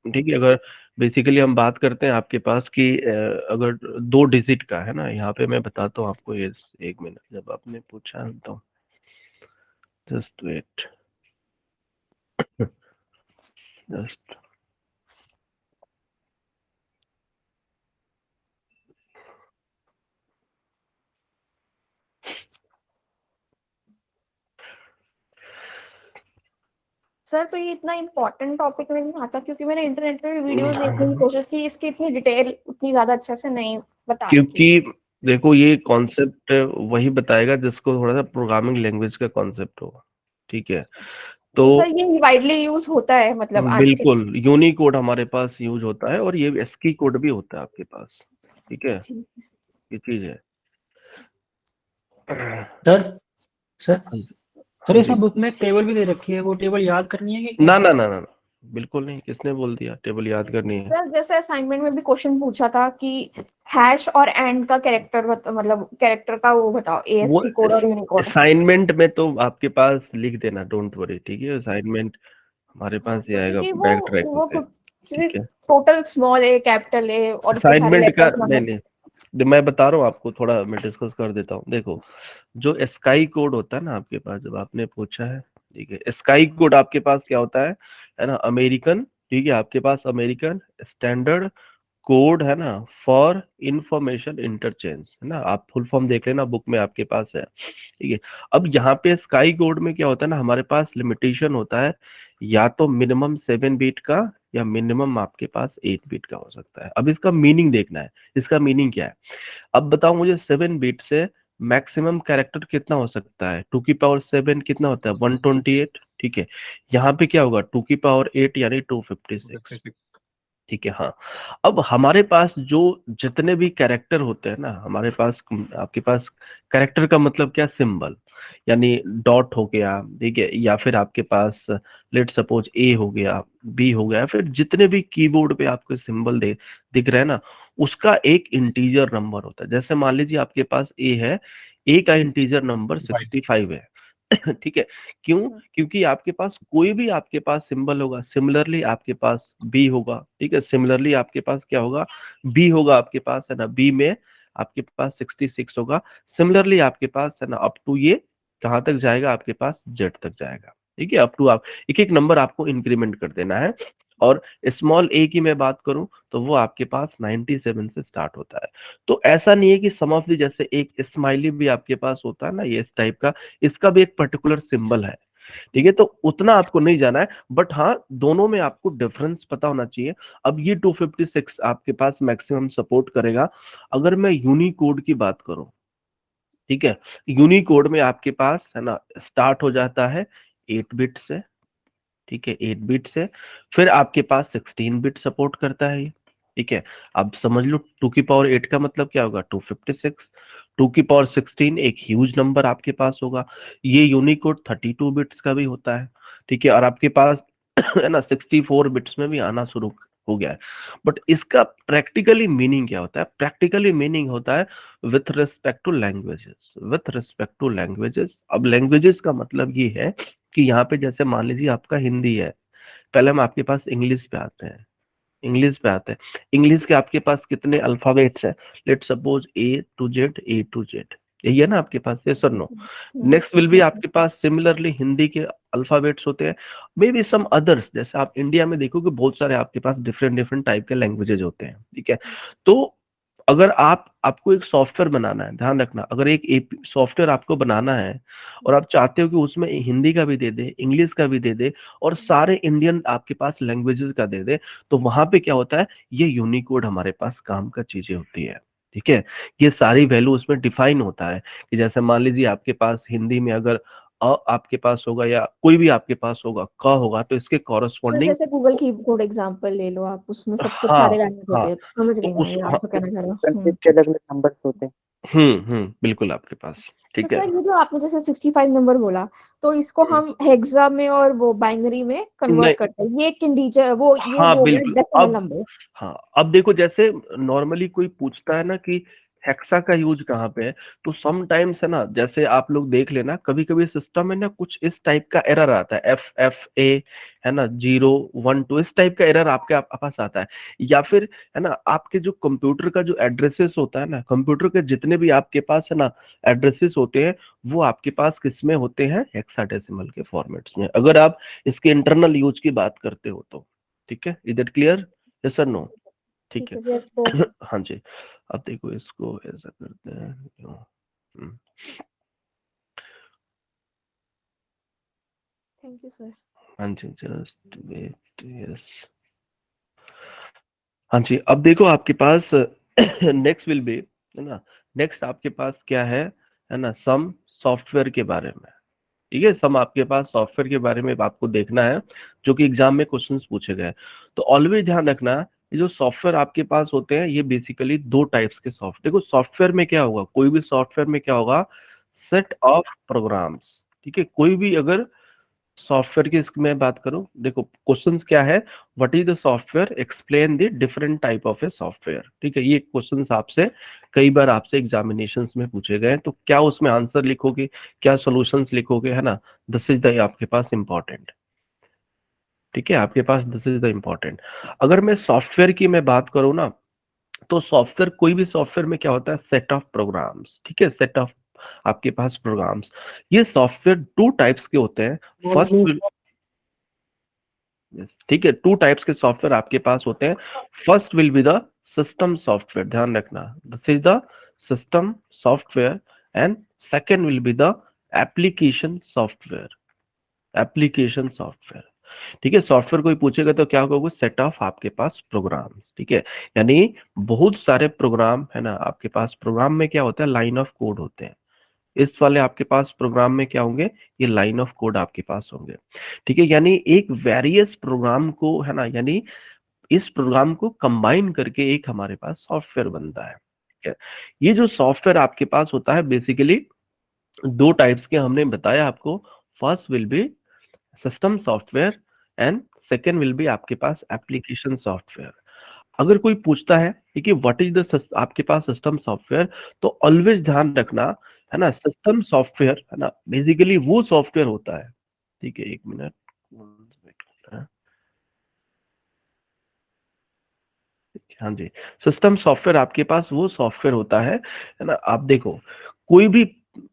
ठीक है। अगर बेसिकली हम बात करते हैं आपके पास कि अगर 2 डिजिट का है ना, यहाँ पे मैं बताता हूँ आपको ये, 1 मिनट, जब आपने पूछा तो जस्ट वेट, जस्ट सर तो ये इतना इम्पोर्टेंट टॉपिक में नहीं आता, क्योंकि मैंने इंटरनेट पे भी वीडियोस देखने की कोशिश की, इसकी इतनी डिटेल उतनी ज्यादा अच्छे से नहीं बता रखी। क्योंकि देखो ये कॉन्सेप्ट वही बताएगा जिसको थोड़ा सा प्रोग्रामिंग लैंग्वेज का कॉन्सेप्ट होगा। ठीक है। तो तो सर ये वाइडली यूज होता है मतलब आज के। बिल्कुल यूनिकोड हमारे पास यूज होता है, और ये एस्की कोड भी होता है आपके पास। ठीक है, ठीक है। ये चीज है। सर सर हाँ जी। सर हाँ इसमें जी। बुक में एक टेबल भी दे रखी है, वो टेबल याद करनी है कि क्या? ना ना ना ना ना, बिल्कुल नहीं, किसने बोल दिया टेबल याद करनी है? सर जैसे असाइनमेंट में भी क्वेश्चन पूछा था कि हैश और एंड का कैरेक्टर मतलब कैरेक्टर का वो बताओ, वो एएससी कोड और यूनिकोड। असाइनमेंट में तो आपके पास लिख देना, डोंट वरी। ठीक है, असाइनमेंट हमारे हाँ पास ही तो आएगा क्योंकि बैक ट्रैक वो होके। कुछ ठीक है, total small A capital A और उसके सारे असाइनमेंट का लेटर्स नहीं नंबर। नहीं, मैं बता रहा हूँ आपको, थोड़ा मैं डिस्कस कर देता हूँ। देखो, जो स्काई कोड होता है ना आपके पास, जब आपने पूछा है, ठीक है, स्काई कोड आपके पास क्या होता है ना, अमेरिकन, ठीक है, आपके पास अमेरिकन स्टैंडर्ड कोड है ना, फॉर इंफॉर्मेशन इंटरचेंज, है ना, आप फुल फॉर्म देख लेना, बुक में आपके पास है। ठीक है। अब यहाँ पे स्काई कोड में क्या होता है ना, हमारे पास लिमिटेशन होता है, या तो मिनिमम 7 बीट का, या मिनिमम आपके पास 8 बीट का हो सकता है। अब इसका मीनिंग देखना है, इसका मीनिंग क्या है। अब बताओ मुझे, 7 बीट से मैक्सिमम कैरेक्टर कितना हो सकता है? 2 की पावर 7 कितना होता है? 128। ठीक है। यहाँ पे क्या होगा? 2 की पावर 8 यानी 256। 256। ठीक है, हाँ। अब हमारे पास जो जितने भी कैरेक्टर होते हैं ना हमारे पास, आपके पास कैरेक्टर का मतलब क्या? सिंबल, यानी डॉट हो गया, ठीक है, या फिर आपके पास लेट सपोज ए हो गया, बी हो गया, फिर जितने भी कीबोर्ड पे आपको सिंबल दिख रहे हैं ना, उसका एक इंटीजर नंबर होता है। जैसे मान लीजिए आपके पास ए है, ए का इंटीजर नंबर 65 है। ठीक है। क्यों? क्योंकि आपके पास कोई भी आपके पास सिंबल होगा, सिमिलरली आपके पास बी होगा। ठीक है, सिमिलरली आपके पास क्या होगा? बी होगा आपके पास, है ना, बी में आपके पास 66 होगा। सिमिलरली आपके पास, है ना, अप टू ये कहाँ तक जाएगा? आपके पास जेड तक जाएगा। ठीक है, अप टू आप एक एक नंबर आपको इंक्रीमेंट कर देना है। और स्मॉल ए की मैं बात करूं तो वो आपके पास 97 से स्टार्ट होता है। तो ऐसा नहीं है कि सम ऑफ दी, जैसे एक स्माइली भी आपके पास होता है ना, ये इस टाइप का, इसका भी एक पर्टिकुलर सिंबल है। ठीक है, तो उतना आपको नहीं जाना है, बट हाँ दोनों में आपको डिफरेंस पता होना चाहिए। अब ये 256 आपके पास मैक्सिमम सपोर्ट करेगा। अगर मैं यूनिकोड की बात करूं, ठीक है, यूनिकोड में आपके पास, है ना, स्टार्ट हो जाता है 8 बिट से। ठीक है, 8 बिट से, फिर आपके पास 16 बिट सपोर्ट करता है ये। ठीक है। अब समझ लो 2 की पावर 8 का मतलब क्या होगा? 256। 2 की पावर 16 एक ह्यूज नंबर आपके पास होगा। ये यूनिकोड 32 बिट्स का भी होता है। ठीक है, और आपके पास है ना 64 बिट्स में भी आना शुरू हो गया है। बट इसका प्रैक्टिकली मीनिंग क्या होता है? प्रैक्टिकली मीनिंग होता है with respect to languages, with respect to languages. अब लैंग्वेजेस का मतलब ये है कि यहाँ पे जैसे मान लीजिए आपका हिंदी है, पहले हम आपके पास इंग्लिश पे आते हैं। इंग्लिश पे आते हैं, इंग्लिश के आपके पास कितने अल्फाबेट्स हैं? Late suppose A to Z, A to Z, यही है ना आपके पास, ये सर नो। नेक्स्ट विल भी आपके पास सिमिलरली हिंदी के अल्फाबेट्स होते हैं, मे बी सम अदर्स। जैसे आप इंडिया में देखोगे बहुत सारे आपके पास डिफरेंट डिफरेंट टाइप के लैंग्वेजेज होते हैं। ठीक है। तो अगर आपको एक सॉफ्टवेयर बनाना है, ध्यान रखना, अगर एक सॉफ्टवेयर आपको बनाना है और आप चाहते हो कि उसमें हिंदी का भी दे दे, इंग्लिश का भी दे दे, और सारे इंडियन आपके पास लैंग्वेजेस का दे दे, तो वहां पे क्या होता है? ये यूनिकोड हमारे पास काम का चीजें होती है। ठीक है। ये सारी वैल्यू उसमें डिफाइन होता है कि जैसे मान लीजिए आपके पास हिंदी में अगर आपके पास होगा, या कोई भी आपके पास होगा, क होगा, तो इसके सर कॉरस्पॉन्डिंग। जैसे गूगल कीबोर्ड एग्जांपल ले लो आप, उसमें सब कुछ हाँ सारे लैंग्वेज हाँ, होते हैं, तो समझ तो गई मैं उस ये आप हाँ, तो कहना चाह रहे हो। के अलग अलग नंबर होते हैं। बिल्कुल आपके पास। तो ठीक है। सर ये जो आपने जैसे 65 नंबर बोला, तो इसको हम्म, हम हेक्सा में और वो बाइनरी में कन्वर्ट नहीं, करते हैं, ये एक इंटीजर वो ये हाँ वो हो गया बिल्कुल। डेसिमल अब नंबर। हाँ, अब देखो, जैसे नॉर्मली कोई पूछता है ना कि हेक्सा का यूज कहाँ पे है? तो सम टाइम्स है ना, जैसे आप लोग देख लेना, कभी कभी सिस्टम में ना कुछ इस टाइप का एरर आता है, FFA है ना, 012 इस टाइप का एरर आपके पास आता है। या फिर है ना, आपके जो कंप्यूटर का जो एड्रेसेस होता है ना, कंप्यूटर के जितने भी आपके पास है ना एड्रेसेस होते हैं, वो आपके पास किस में होते हैं? हेक्साडेसिमल के फॉर्मेट्स में, अगर आप इसके इंटरनल यूज की बात करते हो तो। ठीक है, इज दैट क्लियर? यस और नो? ठीक ठीक है। है सर। तो हाँ जी। अब देखो इसको ऐसा करते हैं, हम्म, थैंक यू सर। हाँ जी, जस्ट वेट, यस। हाँ जी, अब देखो आपके पास नेक्स्ट विल बी, है ना, नेक्स्ट आपके पास क्या है ना, सम सॉफ्टवेयर के बारे में। ठीक है, सम आपके पास सॉफ्टवेयर के बारे में आपको देखना है, जो कि एग्जाम में क्वेश्चंस पूछे गए। तो ऑलवेज ध्यान रखना, ये जो सॉफ्टवेयर आपके पास होते हैं, ये बेसिकली दो टाइप्स के सॉफ्टवेयर। देखो सॉफ्टवेयर में क्या होगा, कोई भी सॉफ्टवेयर में क्या होगा? Set of programs. ठीक है, कोई भी अगर सॉफ्टवेयर की इसमें बात करूं, देखो क्वेश्चंस क्या है, what is the software, explain the different type of a software. ठीक है, ये क्वेश्चंस आपसे कई बार आपसे एग्जामिनेशंस में पूछे गए हैं, तो क्या उसमें आंसर लिखोगे, क्या सॉल्यूशंस लिखोगे, है ना, दिस इज द आपके पास इंपॉर्टेंट। ठीक है, आपके पास दिस इज द इंपॉर्टेंट। अगर मैं सॉफ्टवेयर की मैं बात करूं ना, तो सॉफ्टवेयर, कोई भी सॉफ्टवेयर में क्या होता है? Set of programs. ठीक है, सेट ऑफ आपके पास प्रोग्राम्स। ये सॉफ्टवेयर टू टाइप्स के होते हैं। फर्स्ट, ठीक है, टू टाइप्स के सॉफ्टवेयर आपके पास होते हैं। First will be the system software, ध्यान रखना, this is the system software. And second will be the application software, application software. ठीक है, सॉफ्टवेयर कोई पूछेगा तो क्या होगा? सेट ऑफ आपके पास प्रोग्राम। ठीक है, यानी बहुत सारे प्रोग्राम है ना आपके पास। प्रोग्राम में क्या होता है? लाइन ऑफ कोड होते हैं। इस वाले आपके पास प्रोग्राम में क्या होंगे? ये लाइन ऑफ कोड आपके पास होंगे। ठीक है, यानी एक वेरियस प्रोग्राम को, है ना, यानी इस प्रोग्राम को कंबाइन करके एक हमारे पास सॉफ्टवेयर बनता है। ठीक है, ये जो सॉफ्टवेयर आपके पास होता है, बेसिकली दो टाइप्स के हमने बताया आपको। First will be system software and second will be आपके पास एप्लीकेशन सॉफ्टवेयर। अगर कोई पूछता है कि व्हाट इज द आपके पास सिस्टम सॉफ्टवेयर, तो ऑलवेज ध्यान रखना, है ना, सिस्टम सॉफ्टवेयर है ना, बेसिकली वो सॉफ्टवेयर होता है। ठीक है, एक मिनट, हाँ जी, सिस्टम सॉफ्टवेयर आपके पास वो सॉफ्टवेयर होता है ना। आप देखो, कोई भी,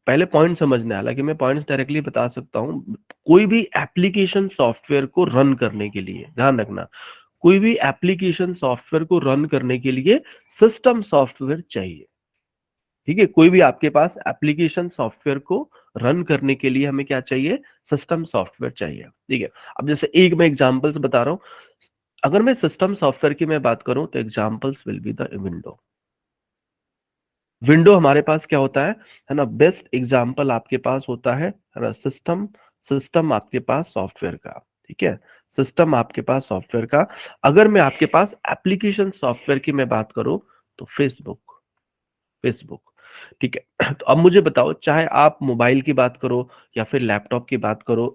पहले पॉइंट समझना है, हालांकि मैं पॉइंट्स डायरेक्टली बता सकता हूँ। कोई भी एप्लीकेशन सॉफ्टवेयर को रन करने के लिए, ध्यान रखना, कोई भी एप्लीकेशन सॉफ्टवेयर को रन करने के लिए सिस्टम सॉफ्टवेयर चाहिए। ठीक है, कोई भी आपके पास एप्लीकेशन सॉफ्टवेयर को रन करने के लिए हमें क्या चाहिए? सिस्टम सॉफ्टवेयर चाहिए। ठीक है, अब जैसे एक मैं एग्जांपल्स बता रहा हूं, अगर मैं सिस्टम सॉफ्टवेयर की मैं बात करूं, तो examples will be the window. Window हमारे पास क्या होता है ना, बेस्ट एग्जांपल आपके पास होता है ना, सिस्टम, सिस्टम आपके पास सॉफ्टवेयर का। ठीक है, सिस्टम आपके पास सॉफ्टवेयर का। अगर मैं आपके पास एप्लीकेशन सॉफ्टवेयर की मैं बात करूं, तो फेसबुक, फेसबुक। ठीक है, तो अब मुझे बताओ, चाहे आप मोबाइल की बात करो या फिर लैपटॉप की बात करो,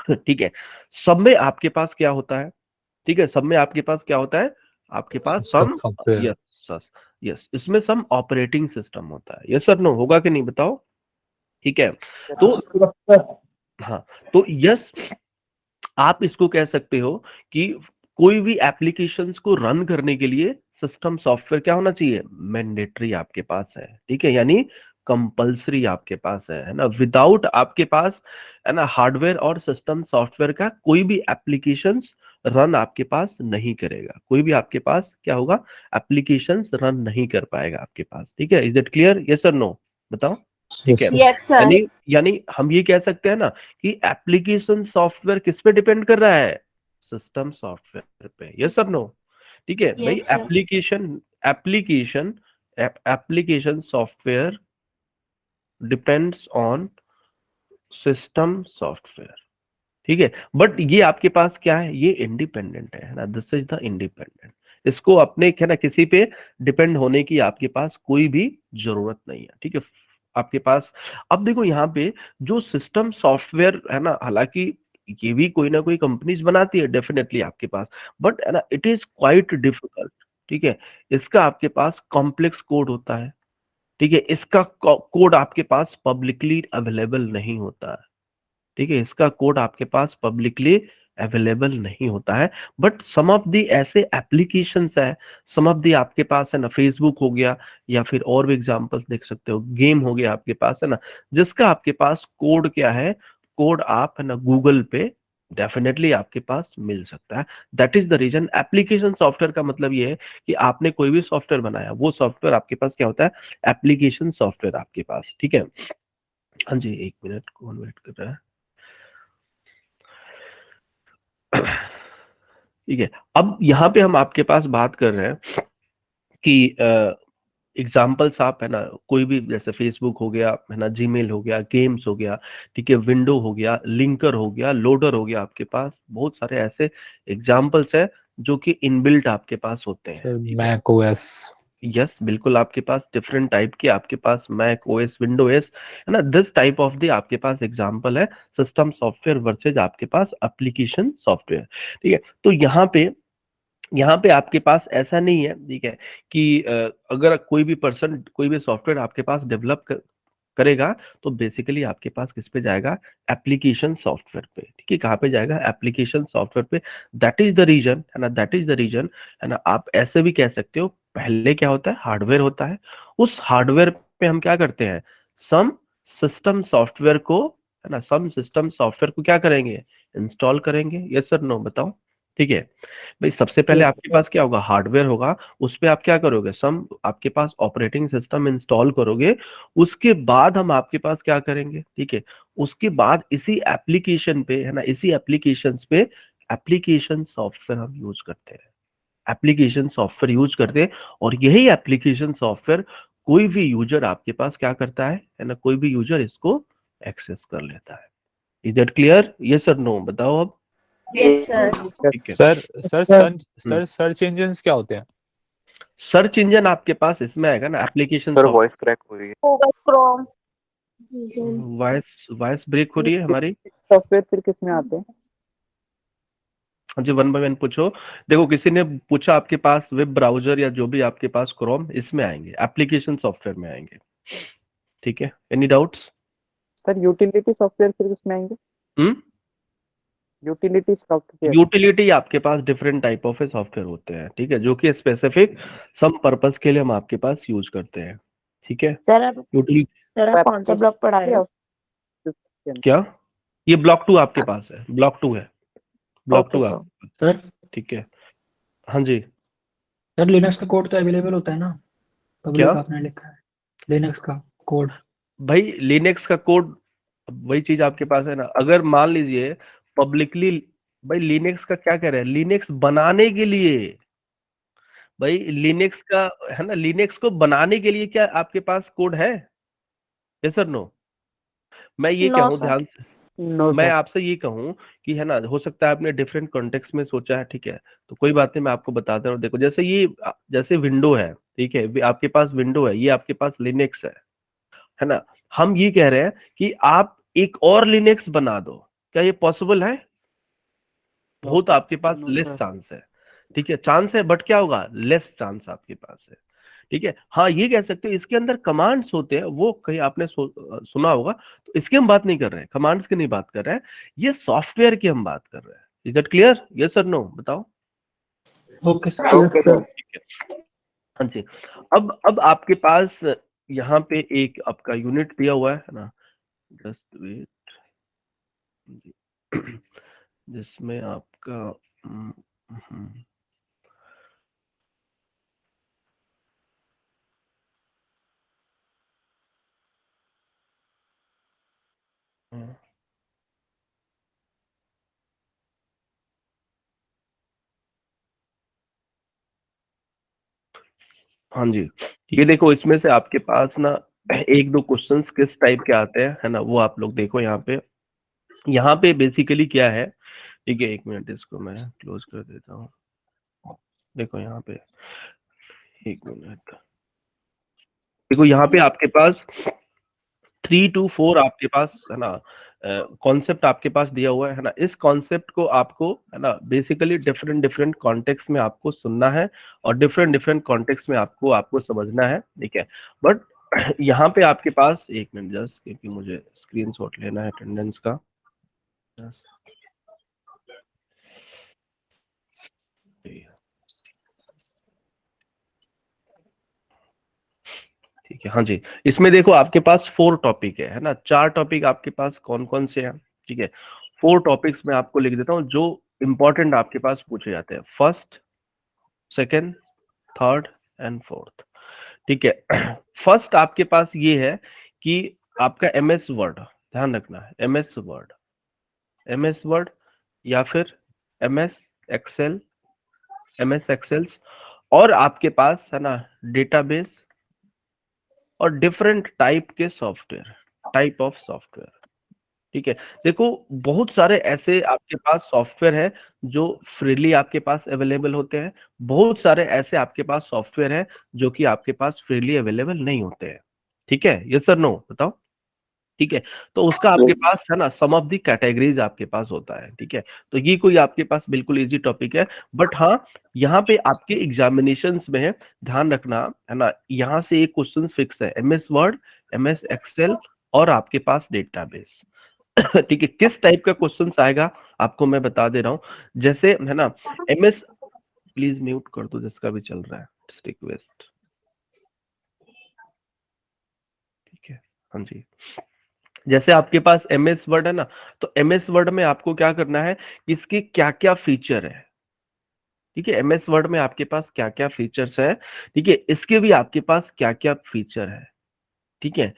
ठीक है, सब में आपके पास क्या होता है? ठीक है, सब में आपके पास क्या होता है? आपके पास सिस्टम सम, सॉफ्टवेयर। यस, यस, इसमें सम ऑपरेटिंग सिस्टम होता है। यस सर, नो होगा कि नहीं बताओ? ठीक है, तो हाँ, तो यस, आप इसको कह सकते हो कि कोई भी एप्लीकेशंस को रन करने के लिए सिस्टम सॉफ्टवेयर क्या होना चाहिए? मैंडेटरी आपके पास है। ठीक है, यानी कंपलसरी आपके पास है ना, विदाउट आपके पास, है ना, हार्डवेयर और सिस्टम सॉफ्टवेयर का कोई भी एप्लीकेशंस रन आपके पास नहीं करेगा। कोई भी आपके पास क्या होगा? एप्लीकेशंस रन नहीं कर पाएगा आपके पास। ठीक है, इज इट क्लियर? यस और नो? बताओ। ठीक है, यस सर। यानी यानी हम ये कह सकते हैं ना कि एप्लीकेशन सॉफ्टवेयर किस पे डिपेंड कर रहा है? सिस्टम सॉफ्टवेयर पे। यस और नो? ठीक है भाई, yes sir. Application, application application software depends on system software. ठीक है, बट ये आपके पास क्या है? ये इंडिपेंडेंट है ना, दिस इज द इंडिपेंडेंट। इसको अपने, है ना, किसी पे डिपेंड होने की आपके पास कोई भी जरूरत नहीं है। ठीक है, आपके पास, अब देखो यहाँ पे जो सिस्टम सॉफ्टवेयर है ना, हालांकि ये भी कोई ना कोई कंपनीज बनाती है डेफिनेटली आपके पास, बट है ना, इट इज क्वाइट डिफिकल्ट। ठीक है, इसका आपके पास कॉम्प्लेक्स कोड होता है। ठीक है, इसका कोड आपके पास पब्लिकली अवेलेबल नहीं होता है। ठीक है, इसका कोड आपके पास पब्लिकली अवेलेबल नहीं होता है। बट सम ऑफ दी ऐसे एप्लीकेशंस है, सम ऑफ दी आपके पास है ना, फेसबुक हो गया या फिर और भी एग्जांपल्स देख सकते हो, गेम हो गया आपके पास है ना, जिसका आपके पास कोड क्या है, कोड आप है ना गूगल पे डेफिनेटली आपके पास मिल सकता है। That is the reason application software का मतलब ये है कि आपने कोई भी सॉफ्टवेयर बनाया, वो सॉफ्टवेयर आपके पास क्या होता है, एप्लीकेशन सॉफ्टवेयर आपके पास। ठीक है, हाँ जी, एक मिनट, कौन वेट कर रहा है। ठीक है, अब यहाँ पे हम आपके पास बात कर रहे हैं कि एग्जाम्पल्स आप है ना, कोई भी जैसे फेसबुक हो गया है ना, जीमेल हो गया, गेम्स हो गया, ठीक है, विंडो हो गया, लिंकर हो गया, लोडर हो गया, आपके पास बहुत सारे ऐसे एग्जाम्पल्स है जो कि इनबिल्ट आपके पास होते हैं। सर ठीक है, मैक ओएस। यस बिल्कुल, आपके पास डिफरेंट टाइप के, आपके पास मैक ओएस, विंडो एस है ना, दिस टाइप ऑफ द आपके पास एग्जांपल है सिस्टम सॉफ्टवेयर वर्सेज आपके पास एप्लीकेशन सॉफ्टवेयर। ठीक है, तो यहाँ पे आपके पास ऐसा नहीं है, ठीक है, कि अगर कोई भी पर्सन कोई भी सॉफ्टवेयर आपके पास डेवलप करेगा तो बेसिकली आपके पास किस पे जाएगा, एप्लीकेशन सॉफ्टवेयर पे। ठीक है, कहाँ पे जाएगा, एप्लीकेशन सॉफ्टवेयर पे। दैट इज द रीजन है ना, दैट इज द रीजन है ना, आप ऐसे भी कह सकते हो, पहले क्या होता है, हार्डवेयर होता है, उस हार्डवेयर पे हम क्या करते हैं, सम सिस्टम सॉफ्टवेयर को है ना, सम सिस्टम सॉफ्टवेयर को क्या करेंगे, इंस्टॉल करेंगे। यस सर नो बताओ। ठीक है भाई, सबसे पहले आपके पास क्या होगा, हार्डवेयर होगा, उस पे आप क्या करोगे, सम आपके पास ऑपरेटिंग सिस्टम इंस्टॉल करोगे, उसके बाद हम आपके पास क्या करेंगे, ठीक है, उसके बाद इसी एप्लीकेशन पे है ना, इसी एप्लीकेशन पे एप्लीकेशन सॉफ्टवेयर हम यूज करते हैं, एप्लीकेशन सॉफ्टवेयर यूज करते हैं, और यही एप्लीकेशन सॉफ्टवेयर कोई भी यूजर आपके पास क्या करता है ना, कोई भी यूजर इसको एक्सेस कर लेता है। इज दैट क्लियर, यस और नो बताओ अब। Yes sir. ठीक है, sir sir sir sir sir search engines क्या होते हैं? सर्च इंजन आपके पास इसमें आएगा ना, एप्लीकेशन सर वॉइस क्रैक हो रही है। Google Chrome. Voice voice break हो रही है हमारी। सॉफ्टवेयर फिर किस में आते हैं? हाँ जी, वन बाय वन पूछो। देखो, किसी ने पूछा आपके पास वेब ब्राउजर या जो भी आपके पास क्रोम, इसमें आएंगे, एप्लीकेशन सॉफ्टवेयर में आएंगे। ठीक है, any doubts. Sir utility software फिर किस में आएंगे? हम्म, यूटिलिटी सॉफ्टवेयर। यूटिलिटी आपके पास डिफरेंट टाइप ऑफ सॉफ्टवेयर होते हैं, ठीक है, जो कि स्पेसिफिक सम पर्पस के लिए हम आपके पास यूज करते हैं। ठीक है, सर आप यूटिलिटी कौन सा ब्लॉक पढ़ा रहे हो? क्या, ये ब्लॉक 2 आपके पास है, ब्लॉक 2 है, ब्लॉक ओके 2 सर। आप। सर ठीक है, हाँ जी, सर लिनक्स का कोड तो अवेलेबल होता है ना, क्या पब्लिक आपने लिखा है लिनक्स का कोड। भाई, लिनक्स का कोड, वही चीज आपके पास है ना, अगर मान लीजिए पब्लिकली, भाई लिनक्स का क्या कह रहे हैं, लिनक्स बनाने के लिए, भाई लिनक्स का है ना, लिनक्स को बनाने के लिए क्या आपके पास कोड है, यस सर नो। मैं ये नो कहूँ सर। ध्यान से, नो मैं सर। आपसे ये कहूँ कि है ना, हो सकता है आपने डिफरेंट कॉन्टेक्स्ट में सोचा है, ठीक है, तो कोई बात नहीं, मैं आपको बताता हूँ। देखो, जैसे ये जैसे विंडो है, ठीक है, आपके पास विंडो है, ये आपके पास लिनक्स है ना, हम ये कह रहे हैं कि आप एक और लिनक्स बना दो, क्या ये पॉसिबल है, बहुत आपके पास नो लेस सर। चांस है। ठीक है, चांस है बट क्या होगा, लेस चांस आपके पास है। ठीक है, हाँ ये कह सकते हो इसके अंदर कमांड्स होते हैं, वो कहीं आपने सुना होगा, तो इसकी हम बात नहीं कर रहे हैं, कमांड्स की नहीं बात कर रहे हैं, ये सॉफ्टवेयर की हम बात कर रहे हैं। इज दैट क्लियर, यस और नो बताओ। Okay sir. ठीक है, हाँ जी, अब आपके पास यहाँ पे एक आपका यूनिट दिया हुआ है ना, जस्ट वेट, जिसमें आपका हम्म, हम्म, हम्म, हाँ जी, ये देखो, इसमें से आपके पास ना एक दो क्वेश्चंस किस टाइप के आते हैं है ना, वो आप लोग देखो यहाँ पे बेसिकली क्या है। ठीक है, एक मिनट, इसको मैं क्लोज कर देता हूँ। देखो यहाँ पे, एक मिनट, देखो यहाँ पे आपके पास 3 to 4 आपके पास है ना, कॉन्सेप्ट आपके पास दिया हुआ है ना, इस कॉन्सेप्ट को आपको है ना बेसिकली डिफरेंट डिफरेंट कॉन्टेक्स्ट में आपको सुनना है और डिफरेंट डिफरेंट कॉन्टेक्स्ट में आपको समझना है, ठीक है। बट यहाँ पे आपके पास एक मिनट जस्ट, क्योंकि मुझे स्क्रीनशॉट लेना है अटेंडेंस का। ठीक है, हाँ जी। इसमें देखो आपके पास 4 टॉपिक है ना, 4 टॉपिक आपके पास कौन कौन से हैं, ठीक है। 4 टॉपिक्स में आपको लिख देता हूँ जो इंपॉर्टेंट आपके पास पूछे जाते हैं, first, second, third and fourth, ठीक है। फर्स्ट आपके पास ये है कि आपका एमएस वर्ड, ध्यान रखना है, एमएस वर्ड या फिर एमएस एक्सेल, एमएस एक्सेल्स, और आपके पास है ना डेटाबेस और डिफरेंट टाइप के सॉफ्टवेयर, टाइप ऑफ सॉफ्टवेयर, ठीक है। देखो बहुत सारे ऐसे आपके पास सॉफ्टवेयर है जो फ्रीली आपके पास अवेलेबल होते हैं, बहुत सारे ऐसे आपके पास सॉफ्टवेयर है जो कि आपके पास फ्रीली अवेलेबल नहीं होते हैं, ठीक है। यस सर नो बताओ, ठीक है। तो उसका आपके पास है ना सम ऑफ दी कैटेगरीज आपके पास होता है, ठीक है। तो ये कोई आपके पास बिल्कुल इजी टॉपिक है, बट हाँ यहाँ पे आपके एग्जामिनेशंस में है, ध्यान रखना है ना, यहाँ से एक क्वेश्चन फिक्स है, एमएस वर्ड, एमएस एक्सेल और आपके पास डेटाबेस। ठीक है, किस टाइप का क्वेश्चन आएगा आपको मैं बता दे रहा हूं, जैसे है ना एमएस, प्लीज म्यूट कर दो जिसका भी चल रहा है, रिक्वेस्ट, ठीक है। हाँ जी, जैसे आपके पास एमएस वर्ड है ना, तो एमएस वर्ड में आपको क्या करना है, इसके क्या क्या फीचर है, ठीक है। एमएस वर्ड में आपके पास क्या क्या फीचर्स है, ठीक है, इसके भी आपके पास क्या क्या फीचर है, ठीक है।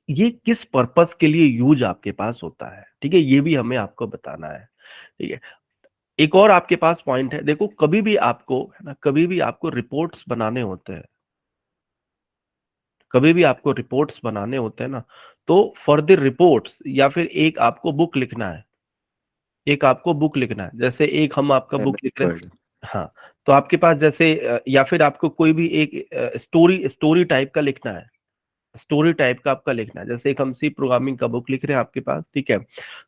ये किस पर्पस के लिए यूज आपके पास होता है, ठीक है, ये भी हमें आपको बताना है, ठीक है। एक और आपके पास पॉइंट है, देखो कभी भी आपको है ना, कभी भी आपको रिपोर्ट्स बनाने होते हैं, कभी भी आपको रिपोर्ट्स बनाने होते हैं ना, तो फॉर द रिपोर्ट्स या फिर एक आपको बुक लिखना है, एक आपको बुक लिखना है, जैसे एक हम आपका बुक लिख रहे हैं, हाँ। तो आपके पास जैसे या फिर आपको कोई भी एक स्टोरी टाइप का लिखना है, स्टोरी टाइप का आपका लिखना है, जैसे एक हम सी प्रोग्रामिंग का बुक लिख रहे हैं आपके पास, ठीक है।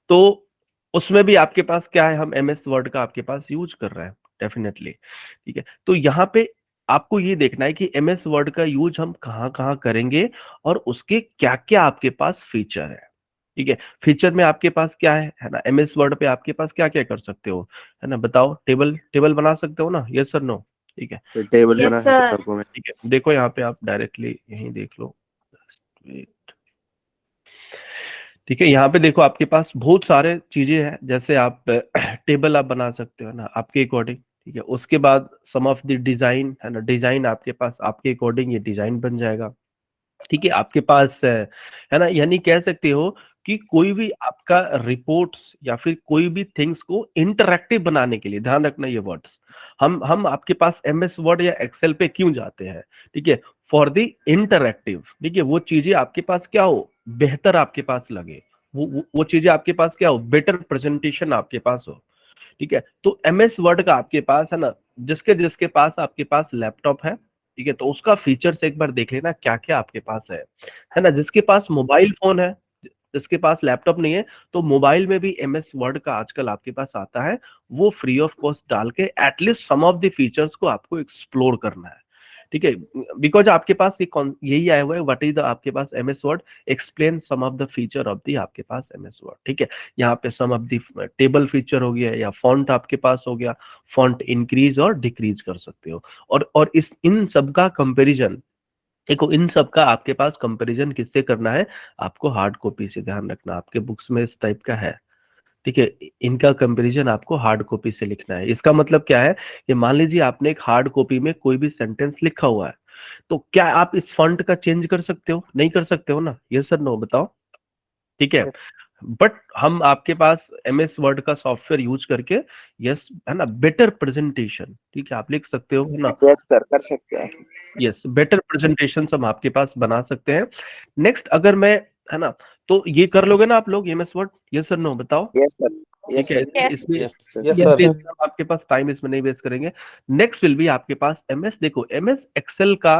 तो उसमें भी आपके पास क्या है, हम एमएस वर्ड का आपके पास यूज कर रहे हैं डेफिनेटली, ठीक है। तो यहाँ पे आपको ये देखना है कि एमएस वर्ड का यूज हम कहाँ कहाँ करेंगे और उसके क्या क्या आपके पास फीचर है, ठीक है। फीचर में आपके पास क्या है ना, एमएस वर्ड पे आपके पास क्या क्या कर सकते हो, है ना, बताओ, टेबल टेबल बना सकते हो ना, यस सर नो, ठीक है। तो टेबल Yes, बना sir. सकते आपको मैं। ठीक है, देखो यहाँ पे आप डायरेक्टली यहीं देख लो, ठीक है। यहाँ पे देखो आपके पास बहुत सारे चीजें हैं, जैसे आप टेबल आप बना सकते हो ना आपके अकॉर्डिंग, ठीक है। उसके बाद सम ऑफ द डिजाइन है ना, डिजाइन आपके पास आपके अकॉर्डिंग ये डिजाइन बन जाएगा, ठीक है। आपके पास है ना, यानी कह सकते हो कि कोई भी आपका रिपोर्ट्स या फिर कोई भी थिंग्स को इंटरैक्टिव बनाने के लिए, ध्यान रखना ये वर्ड्स, हम आपके पास एमएस वर्ड या एक्सेल पे क्यों जाते हैं, ठीक है, फॉर द इंटरैक्टिव, ठीक है। वो चीजें आपके पास क्या हो, बेहतर आपके पास लगे, वो चीजें आपके पास क्या हो, बेटर प्रेजेंटेशन आपके पास हो, ठीक है। तो एमएस वर्ड का आपके पास है ना, जिसके जिसके पास आपके पास लैपटॉप है, ठीक है, तो उसका फीचर्स एक बार देख लेना क्या क्या आपके पास है ना। जिसके पास मोबाइल फोन है, जिसके पास लैपटॉप नहीं है, तो मोबाइल में भी एमएस वर्ड का आजकल आपके पास आता है, वो फ्री ऑफ कॉस्ट डाल के at least some of the features को आपको एक्सप्लोर करना है, ठीक है। बिकॉज आपके पास यही आया हुआ है, व्हाट इज द आपके पास MS Word, explain some of the feature of the आपके पास एमएस वर्ड, ठीक है। यहाँ पे some of the table feature हो गया या फॉन्ट आपके पास हो गया, फॉन्ट इंक्रीज और डिक्रीज कर सकते हो, और इस इन सब का कंपेरिजन, देखो इन सब का आपके पास कंपैरिजन किससे करना है, आपको हार्ड कॉपी से, ध्यान रखना आपके बुक्स में इस टाइप का है, ठीक है। इनका कंपैरिजन आपको हार्ड कॉपी से लिखना है। इसका मतलब क्या है कि मान लीजिए आपने एक हार्ड कॉपी में कोई भी सेंटेंस लिखा हुआ है, तो क्या आप इस फॉन्ट का चेंज कर सकते हो, नहीं कर सकते हो ना, यस सर नो बताओ, ठीक है। बट हम आपके पास एमएस वर्ड का सॉफ्टवेयर यूज करके, यस है ना, बेटर प्रेजेंटेशन, ठीक है, आप लिख सकते हो, है ना, यस सर कर सकते हैं। यस, बेटर प्रेजेंटेशन हम आपके पास बना सकते हैं। नेक्स्ट अगर मैं, है ना, तो ये कर लोगे ना आप लोग MS Word, yes sir no बताओ, यस सर। ठीक है। Yes. इसमें यस सर। यस इसलिए सर। हम आपके पास टाइम इसमें नहीं वेस्ट करेंगे। नेक्स्ट विल बी आपके पास एमएस, देखो एमएस एक्सेल का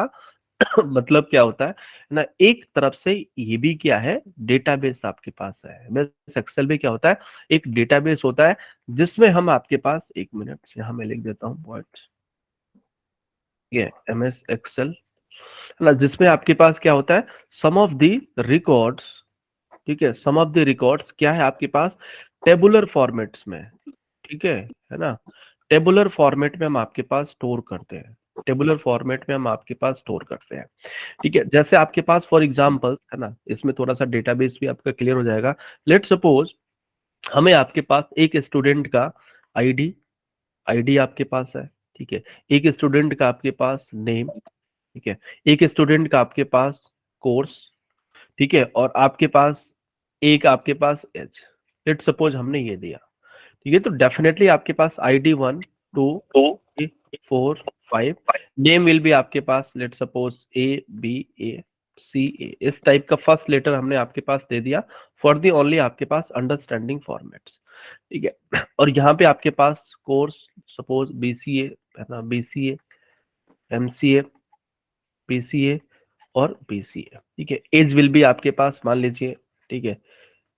मतलब क्या होता है ना, एक तरफ से ये भी क्या है, डेटाबेस आपके पास है। एमएस एक्सेल में क्या होता है, एक डेटाबेस होता है जिसमें हम आपके पास, एक मिनट यहाँ मैं लिख देता हूँ पॉइंट, ये एमएस एक्सेल है ना, जिसमें आपके पास क्या होता है, सम ऑफ द रिकॉर्ड्स, ठीक है, सम ऑफ द रिकॉर्ड्स क्या है आपके पास, टेबुलर फॉर्मेट्स में, ठीक है ना, टेबुलर फॉर्मेट में हम आपके पास स्टोर करते हैं, टेबुलर फॉर्मेट में हम आपके पास स्टोर करते हैं, ठीक है। जैसे आपके पास फॉर एग्जांपल है ना, इसमें थोड़ा सा डेटाबेस भी आपका क्लियर हो जाएगा। लेट सपोज हमें आपके पास एक स्टूडेंट का आईडी, आईडी आपके पास है, ठीक है, एक स्टूडेंट का आपके पास नेम, ठीक है, एक स्टूडेंट का आपके पास कोर्स, ठीक है, और आपके पास एक आपके पास एज, लेट सपोज हमने ये दिया, ठीक है। तो डेफिनेटली आपके पास आईडी 1 2 3 4 5, नेम विल बी आपके पास let suppose A B A C A, इस टाइप का फर्स्ट लेटर हमने आपके पास दे दिया फॉर दी ओनली आपके पास अंडरस्टैंडिंग फॉर्मेट्स, ठीक है। और यहाँ पे आपके पास कोर्स सपोज BCA है ना, BCA MCA PCA और BCA, ठीक है। एज विल बी आपके पास मान लीजिए, ठीक है,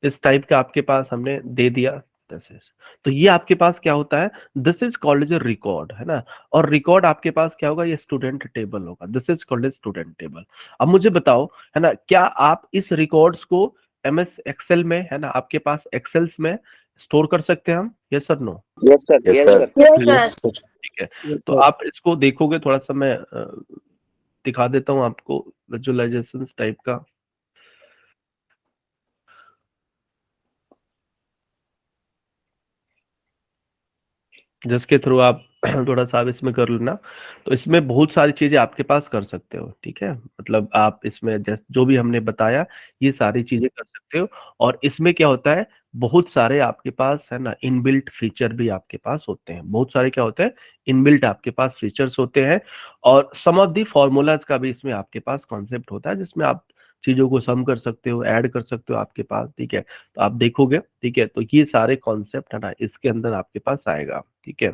इस टाइप का आपके पास हमने दे दिया, दिस इज, तो ये आपके पास क्या होता है, this is called as record, है ना। और रिकॉर्ड आपके पास क्या होगा, ये स्टूडेंट टेबल होगा, this is called as student table. अब मुझे बताओ है ना, क्या आप इस रिकॉर्ड्स को एमएस एक्सेल में है ना, आपके पास एक्सेल्स में स्टोर कर सकते हैं हम, yes sir no? Yes sir, yes sir, yes sir. ठीक है, तो आप इसको देखोगे थोड़ा सा, मैं दिखा देता हूँ आपको विजुअलाइजेशन टाइप का, जिसके थ्रू आप थोड़ा सा आप इसमें कर लेना। तो इसमें बहुत सारी चीजें आपके पास कर सकते हो, ठीक है, मतलब आप इसमें जैसे जो भी हमने बताया ये सारी चीजें कर सकते हो। और इसमें क्या होता है, बहुत सारे आपके पास है ना इनबिल्ट फीचर भी आपके पास होते हैं, बहुत सारे क्या होते हैं, इनबिल्ट आपके पास फीचर्स होते हैं। और सम ऑफ दी फॉर्मूलाज का भी इसमें आपके पास कॉन्सेप्ट होता है, जिसमें आप चीजों को सम कर सकते हो, ऐड कर सकते हो आपके पास, ठीक है। तो आप देखोगे, ठीक है, तो ये सारे कॉन्सेप्ट है ना इसके अंदर आपके पास आएगा, ठीक है।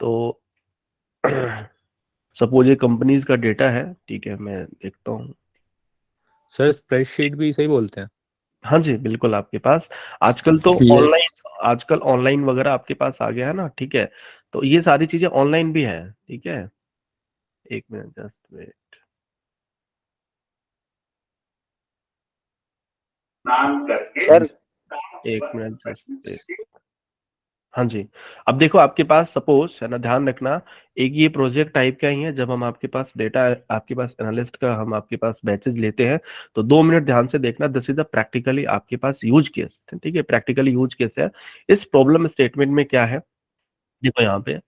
तो सपोज ये कंपनीज का डेटा है, ठीक है, मैं देखता हूँ। सर स्प्रेडशीट भी सही बोलते हैं? हाँ जी बिल्कुल, आपके पास आजकल तो Yes. ऑनलाइन, आजकल ऑनलाइन वगैरह आपके पास आ गया है ना, ठीक है। तो ये सारी चीजें ऑनलाइन भी है, ठीक है, एक मिनट जस्ट वेट, सर एक मिनट जस्ट वेट, हाँ जी। अब देखो आपके पास सपोज है ना, ध्यान रखना, एक ये प्रोजेक्ट टाइप का ही है, जब हम आपके पास डेटा, आपके पास एनालिस्ट का हम आपके पास बैचेस लेते हैं, तो 2 मिनट ध्यान से देखना, दिस इज द प्रैक्टिकली आपके पास यूज केस, ठीक है, प्रैक्टिकली यूज केस है। इस प्रॉब्लम स्टेटमेंट में क्या है, देखो यहाँ पे,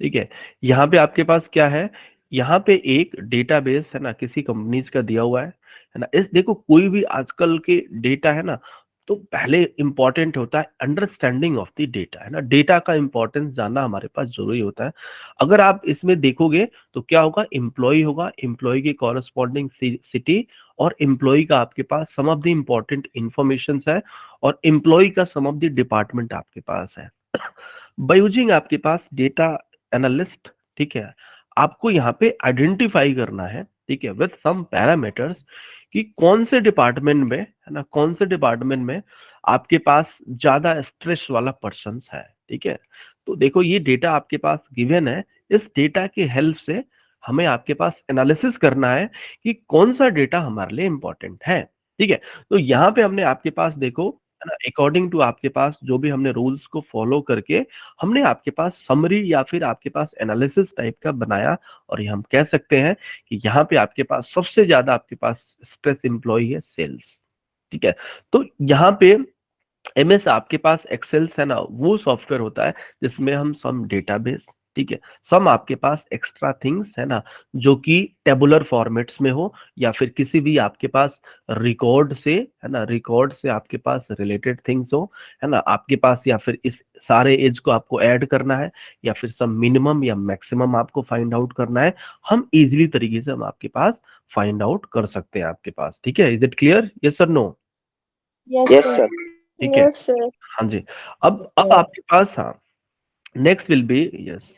ठीक है, यहाँ पे आपके पास क्या है, यहाँ पे एक डेटाबेस है ना किसी कंपनीज का दिया हुआ है ना। इस देखो कोई भी आजकल के डेटा है ना, तो पहले इंपॉर्टेंट होता है अंडरस्टैंडिंग ऑफ द डेटा, है ना, डेटा का इंपॉर्टेंस जानना हमारे पास जरूरी होता है। अगर आप इसमें देखोगे तो क्या होगा, एम्प्लॉय होगा, एम्प्लॉय की कॉरेस्पॉन्डिंग सिटी, और एम्प्लॉय का आपके पास सम ऑफ द इंपॉर्टेंट इंफॉर्मेशन है, और एम्प्लॉय का सम ऑफ द डिपार्टमेंट आपके पास है। बाय यूजिंग आपके पास डेटा एनालिस्ट, ठीक है, आपको यहाँ पे आइडेंटिफाई करना है, ठीक है, विद सम पैरामीटर्स, कि कौन से डिपार्टमेंट में है ना, कौन से डिपार्टमेंट में आपके पास ज्यादा स्ट्रेस वाला पर्सन है, ठीक है। तो देखो ये डेटा आपके पास गिवन है, इस डेटा की हेल्प से हमें आपके पास एनालिसिस करना है कि कौन सा डेटा हमारे लिए इंपॉर्टेंट है, ठीक है। तो यहाँ पे हमने आपके पास देखो है ना, अकॉर्डिंग टू आपके पास जो भी हमने रूल्स को फॉलो करके हमने आपके पास समरी या फिर आपके पास एनालिसिस टाइप का बनाया। और ये हम कह सकते हैं कि यहाँ पे आपके पास सबसे ज्यादा आपके पास स्ट्रेस एम्प्लॉय है सेल्स, ठीक है। तो यहाँ पे एमएस आपके पास एक्सेल्स है ना, वो सॉफ्टवेयर होता है जिसमें हम सम डेटाबेस, ठीक है, सम आपके पास एक्स्ट्रा थिंग्स है ना, जो कि टेबुलर फॉर्मेट्स में हो, या फिर किसी भी आपके पास रिकॉर्ड से है ना, रिकॉर्ड से आपके पास रिलेटेड थिंग्स हो, है ना, आपके पास, या फिर इस सारे एज को आपको ऐड करना है, या फिर सम मिनिमम या मैक्सिमम आपको फाइंड आउट करना है, हम इजीली तरीके से हम आपके पास फाइंड आउट कर सकते हैं आपके पास, ठीक है। Is it clear, yes sir no? Yes sir, ठीक है, यस सर। हाँ जी। अब आपके पास, हाँ, next will be, yes,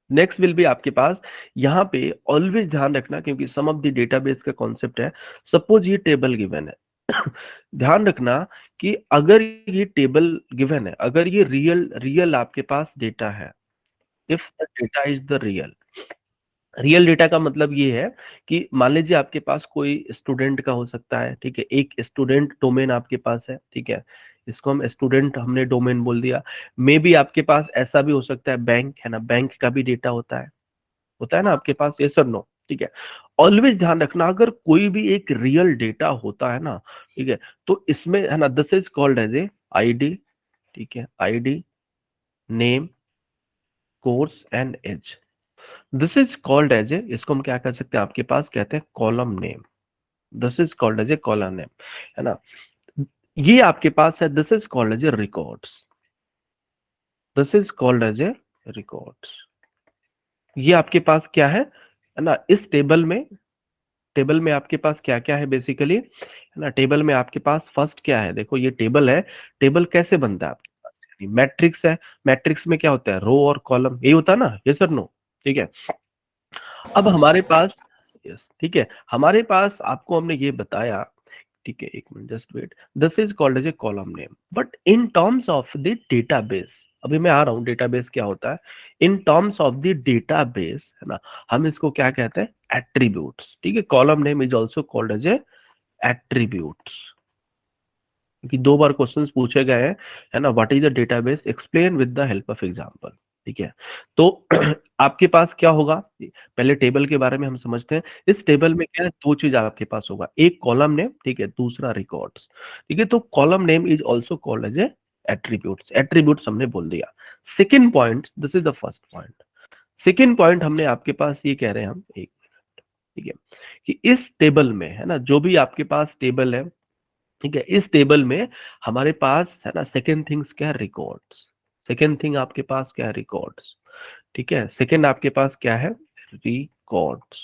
next will be आपके पास यहाँ पे ऑलवेज ध्यान रखना, क्योंकि सम ऑफ द डेटाबेस का कॉन्सेप्ट है। सपोज ये टेबल गिवन है ध्यान रखना कि अगर ये टेबल गिवन है, अगर ये रियल आपके पास डेटा है, if the data is the real data का मतलब ये है कि मान लीजिए आपके पास कोई स्टूडेंट का हो सकता है, ठीक है, एक स्टूडेंट डोमेन आपके पास है, ठीक है, इसको हम स्टूडेंट हमने डोमेन बोल दिया। मे बी आपके पास ऐसा भी हो सकता है, बैंक है ना, बैंक का भी डेटा होता है ना आपके पास, ये सब नो, ठीक है। ऑलवेज ध्यान रखना अगर कोई भी एक रियल डेटा होता है ना, ठीक है, तो इसमें है ना, this is called as a ID, ठीक है, ID, name, course and age, this is called as a, इसको हम क्या कर सकते हैं, आपके पास कहते हैं column name, this is called as a column name, है ना। ये आपके पास है, this is called as a records, this is called as a records. ये आपके पास क्या है ना, इस टेबल में आपके पास क्या क्या है बेसिकली, है ना। टेबल में आपके पास फर्स्ट क्या है, देखो ये टेबल है, टेबल कैसे बनता है आपके पास, मैट्रिक्स है, मैट्रिक्स में क्या होता है, रो और कॉलम, यही होता है ना, ये सर नो, ठीक है। अब हमारे पास, यस ठीक है, हमारे पास आपको हमने ये बताया, ठीक है, एक minute just wait, this is called as a column name, but in terms of the database, अभी मैं आ रहा हूं डेटाबेस क्या होता है, in terms of the database, है ना, हम इसको क्या कहते हैं, एट्रीब्यूट्स, ठीक है। Column name is also called as a attributes, क्योंकि 2 बार क्वेश्चंस पूछे गए हैं, है ना, what is the database, explain with the help of example, ठीक है। तो आपके पास क्या होगा, पहले टेबल के बारे में हम समझते हैं। इस टेबल में क्या है, 2 चीज आपके पास होगा, एक कॉलम नेम, ठीक है, दूसरा रिकॉर्ड्स, ठीक है। तो column name is also called as a attributes, attributes हमने बोल दिया। Second point, this is the first point, second point हमने आपके पास ये कह रहे हैं हम, एक ठीक है, कि इस टेबल में, है ना, जो भी आपके पास टेबल है, ठीक है, इस टेबल में हमारे पास, है ना, सेकेंड थिंग्स क्या है, रिकॉर्ड्स, सेकेंड थिंग आपके पास क्या है, रिकॉर्ड्स, ठीक है, सेकेंड आपके पास क्या है, records,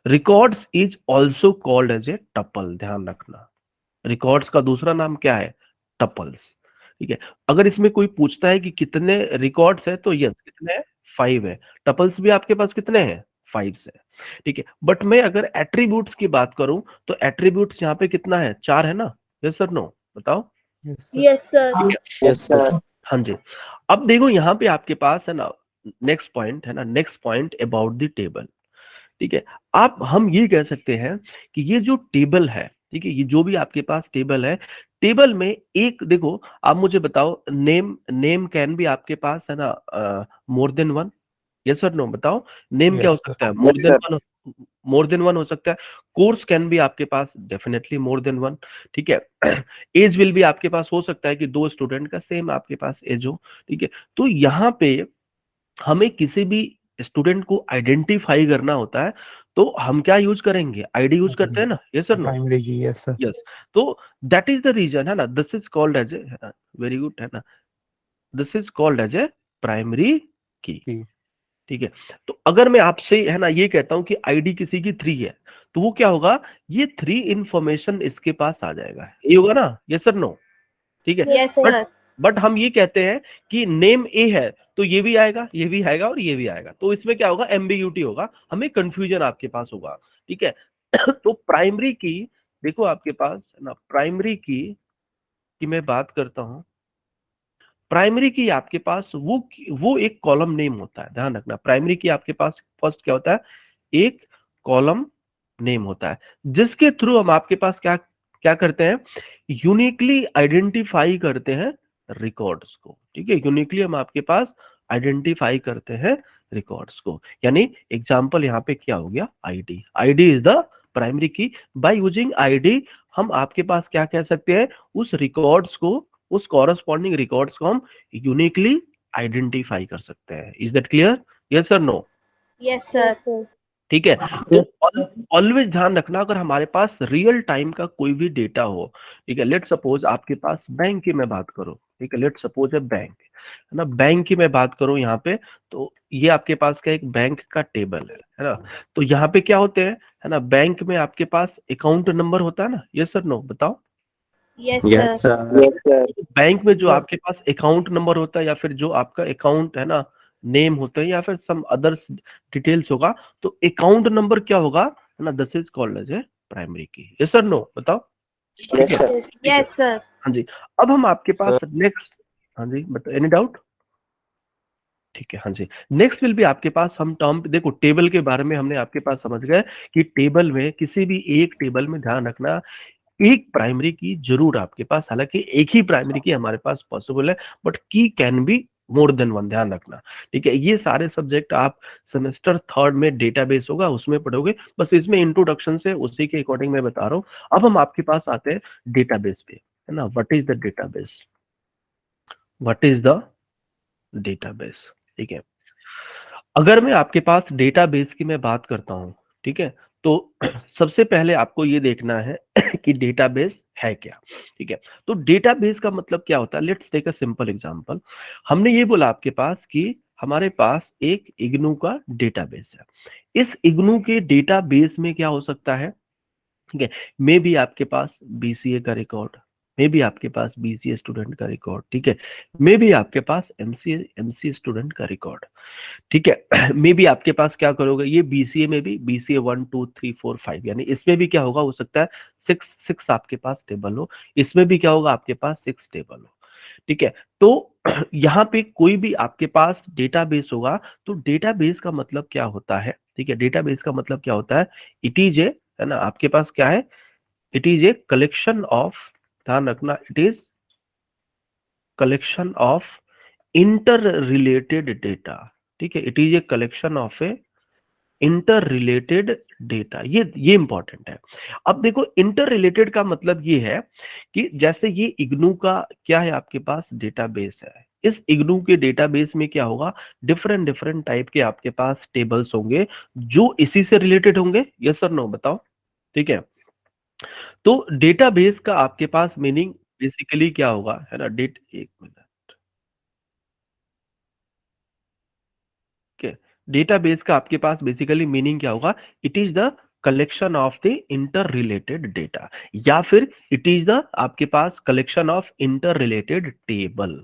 records is also called as a tuple, ध्यान रखना, रिकॉर्ड्स का दूसरा नाम क्या है, टपल्स, ठीक है। अगर इसमें कोई पूछता है कि कितने रिकॉर्ड्स है, तो यस कितने हैं, 5 है, टपल्स भी आपके पास कितने हैं, 5 है, ठीक है। बट मैं अगर एट्रीब्यूट्स की बात करूं, तो एट्रीब्यूट्स यहाँ पे कितना है, 4 है ना, यस सर नो, बताओ, यस सर। ठीक है, यस सर, हाँ जी। अब देखो यहाँ पे आपके पास है ना, नेक्स्ट पॉइंट है ना, next point about the table, ठीक है। आप हम ये कह सकते हैं कि ये जो टेबल है, ठीक है, ये जो भी आपके पास टेबल है, टेबल में एक देखो, आप मुझे बताओ, नेम कैन भी आपके पास है ना मोर देन वन, यस और नो, बताओ, नेम क्या हो Yes, sir. सकता है, Yes, sir. More than one हो सकता है। कोर्स कैन भी आपके पास डेफिनेटली मोर देन वन, ठीक है। एज विल भी आपके पास हो सकता है कि 2 स्टूडेंट का सेम आपके पास एज हो, ठीक है। तो यहाँ पे हमें किसी भी स्टूडेंट को आइडेंटिफाई करना होता है, तो हम क्या यूज करेंगे, आईडी यूज करते हैं ना, yes sir no, Primary key, yes sir. Yes. तो दैट इज द रीजन, है ना, this is called as a, very good, है ना, this is called as a primary key, Key. ठीक है। तो अगर मैं आपसे, है ना, ये कहता हूं कि आईडी किसी की 3 है, तो वो क्या होगा, ये 3 इंफॉर्मेशन इसके पास आ जाएगा, ये होगा ना, यस सर नो, ठीक है। Yes sir. बट हम ये कहते हैं कि नेम ए है, तो ये भी आएगा, ये भी आएगा और ये भी आएगा, तो इसमें क्या होगा, एम्बिग्यूटी होगा, हमें कंफ्यूजन आपके पास होगा, ठीक है। तो प्राइमरी की, देखो आपके पास है ना, प्राइमरी की मैं बात करता हूं, प्राइमरी की आपके पास वो एक कॉलम नेम होता है, ध्यान रखना, प्राइमरी की आपके पास फर्स्ट क्या होता है, एक कॉलम नेम होता है, जिसके थ्रू हम आपके पास क्या क्या करते हैं, यूनिकली आइडेंटिफाई करते हैं रिकॉर्ड्स को, ठीक है। यूनिकली हम आपके पास आइडेंटिफाई करते हैं रिकॉर्ड्स को, यानी एग्जांपल यहाँ पे क्या हो गया, ID, ID is the primary की, बाय यूजिंग आईडी हम आपके पास क्या कह सकते हैं, उस रिकॉर्ड्स को, उस कॉरस्पॉन्डिंग रिकॉर्ड्स को हम यूनिकली आइडेंटिफाई कर सकते हैं। इज दैट क्लियर, यस और नो, यस सर। ठीक है। तो ऑलवेज ध्यान रखना, अगर हमारे पास रियल टाइम का कोई भी डेटा हो, ठीक है, लेट सपोज आपके पास बैंक की मैं बात करूं, ठीक है, लेट सपोज है बैंक, है ना, बैंक की मैं बात करूं यहाँ पे, तो ये आपके पास का एक बैंक का टेबल है ना। तो यहाँ पे क्या होते हैं, है ना, बैंक में आपके पास अकाउंट नंबर होता है ना, यस सर नो, बताओ, yes Yes sir. sir. yes sir, bank में जो आपके पास अकाउंट नंबर होता है, या फिर जो आपका अकाउंट है ना, नेम होते हैं या फिर सम अदर्स डिटेल्स होगा, तो अकाउंट नंबर क्या होगा, है ना, this is called as a primary key. Yes sir, no बताओ। ठीक Yes, है, sir. ठीक है, Yes, sir. हाँ जी। अब हम आपके पास नेक्स्ट, हाँ जी बताओ, एनी डाउट? ठीक है, हाँ जी। नेक्स्ट विल भी आपके पास हम टर्म, देखो टेबल के बारे में हमने आपके पास समझ गए कि टेबल में, किसी भी एक टेबल में ध्यान रखना, एक प्राइमरी की जरूर आपके पास, हालांकि एक ही प्राइमरी की हमारे पास पॉसिबल है, बट की can be more than one, ध्यान रखना। ठीक है, ये सारे सब्जेक्ट आप सेमेस्टर थर्ड में डेटाबेस होगा उसमें पढ़ोगे, बस इसमें इंट्रोडक्शन से उसी के अकॉर्डिंग मैं बता रहा हूँ। अब हम आपके पास आते हैं डेटाबेस पे, है ना। What is the database, what is the database? ठीक है, अगर मैं आपके पास डेटाबेस की मैं बात करता हूं, ठीक है, तो सबसे पहले आपको ये देखना है कि डेटाबेस है क्या। ठीक है, तो डेटाबेस का मतलब क्या होता है, let's take a simple example. हमने ये बोला आपके पास कि हमारे पास एक इग्नू का डेटाबेस है। इस इग्नू के डेटाबेस में क्या हो सकता है, ठीक है, मे भी आपके पास बीसीए का रिकॉर्ड, मे भी आपके पास बीसीए स्टूडेंट का रिकॉर्ड, ठीक है, मे भी आपके पास एमसीए स्टूडेंट का रिकॉर्ड, ठीक है। मे बी आपके पास क्या करोगे, ये बीसीए में भी बीसीए 1 2 3 4 5, यानी इसमें भी क्या होगा, हो सकता है सिक्स सिक्स आपके पास टेबल हो, इसमें भी क्या होगा आपके पास 6 टेबल हो। ठीक है, तो यहाँ पे कोई भी आपके पास डेटाबेस होगा, तो डेटाबेस का मतलब क्या होता है, ठीक है, डेटाबेस का मतलब क्या होता है, इट इज ए, है ना, आपके पास क्या है, it is a collection of, ध्यान रखना, it is collection of interrelated data. ठीक है, it is a collection of A inter related data, ये इंपॉर्टेंट है। अब देखो इंटर रिलेटेड का मतलब ये है कि जैसे ये इग्नू का क्या है आपके पास डेटाबेस है, इस इग्नू के डेटाबेस में क्या होगा, डिफरेंट डिफरेंट टाइप के आपके पास टेबल्स होंगे जो इसी से रिलेटेड होंगे। यस और नो बताओ। ठीक है, तो डेटाबेस का आपके पास मीनिंग बेसिकली क्या होगा, है ना, एक मिनट, डेटाबेस का आपके पास बेसिकली मीनिंग क्या होगा, it is the collection of the interrelated data, या फिर इट इज द आपके पास collection of interrelated table.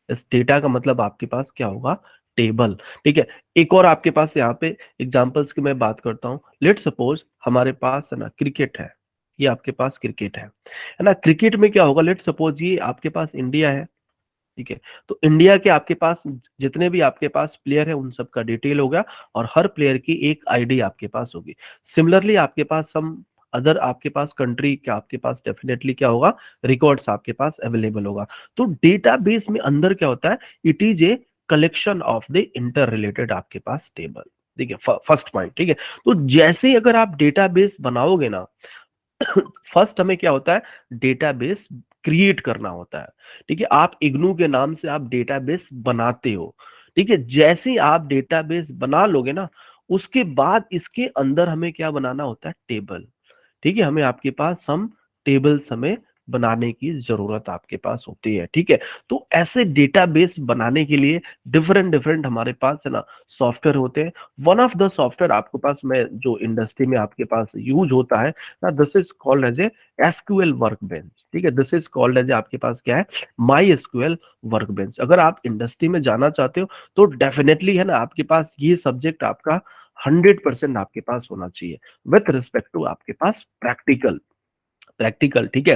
इस डेटा का मतलब आपके पास क्या होगा, टेबल। ठीक है, एक और आपके पास यहाँ पे एग्जांपल्स की मैं बात करता हूँ। लेट सपोज हमारे पास, है ना, क्रिकेट है, ये आपके पास क्रिकेट है ना, क्रिकेट में क्या होगा, लेट सपोज ये आपके पास इंडिया है। ठीक है, तो इंडिया के आपके पास जितने भी आपके पास प्लेयर है उन सब का डिटेल होगा, और हर प्लेयर की एक आईडी आपके पास होगी। सिमिलरली आपके पास सम अदर आपके पास कंट्री का आपके पास डेफिनेटली क्या होगा, रिकॉर्ड्स आपके पास अवेलेबल होगा। तो डेटाबेस में अंदर क्या होता है, it is a collection of the inter related आपके पास टेबल। ठीक है, फर्स्ट पॉइंट। ठीक है, तो जैसे अगर आप डेटाबेस बनाओगे ना, फर्स्ट हमें क्या होता है, डेटाबेस क्रिएट करना होता है। ठीक है, आप इग्नू के नाम से आप डेटाबेस बनाते हो। ठीक है, जैसे ही आप डेटाबेस बना लोगे ना, उसके बाद इसके अंदर हमें क्या बनाना होता है, टेबल। ठीक है, हमें आपके पास हम टेबल्स हमें बनाने की जरूरत आपके पास होती है। ठीक है, तो ऐसे डेटाबेस बनाने के लिए डिफरेंट डिफरेंट हमारे पास, है ना, सॉफ्टवेयर होते हैं। वन ऑफ द सॉफ्टवेयर आपके पास में जो इंडस्ट्री में आपके पास यूज होता है ना, this is called as a SQL workbench. ठीक है, दिस इज कॉल्ड एज आपके पास क्या है, माई एसक्यूएल वर्कबेंच। अगर आप इंडस्ट्री में जाना चाहते हो तो डेफिनेटली, है ना, आपके पास ये सब्जेक्ट आपका 100% आपके पास होना चाहिए विथ रिस्पेक्ट टू आपके पास प्रैक्टिकल। ठीक है,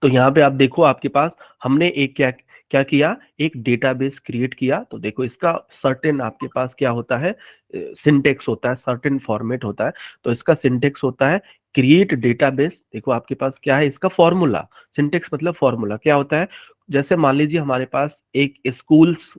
तो यहाँ पे आप देखो आपके पास हमने एक क्या क्या किया, एक डेटाबेस क्रिएट किया। तो देखो इसका सर्टेन आपके पास क्या होता है, सिंटेक्स होता है, सर्टेन फॉर्मेट होता है। तो इसका सिंटेक्स होता है क्रिएट डेटाबेस। देखो आपके पास क्या है, इसका फॉर्मूला, सिंटेक्स मतलब फॉर्मूला क्या होता है, जैसे मान लीजिए हमारे पास एक स्कूल्स,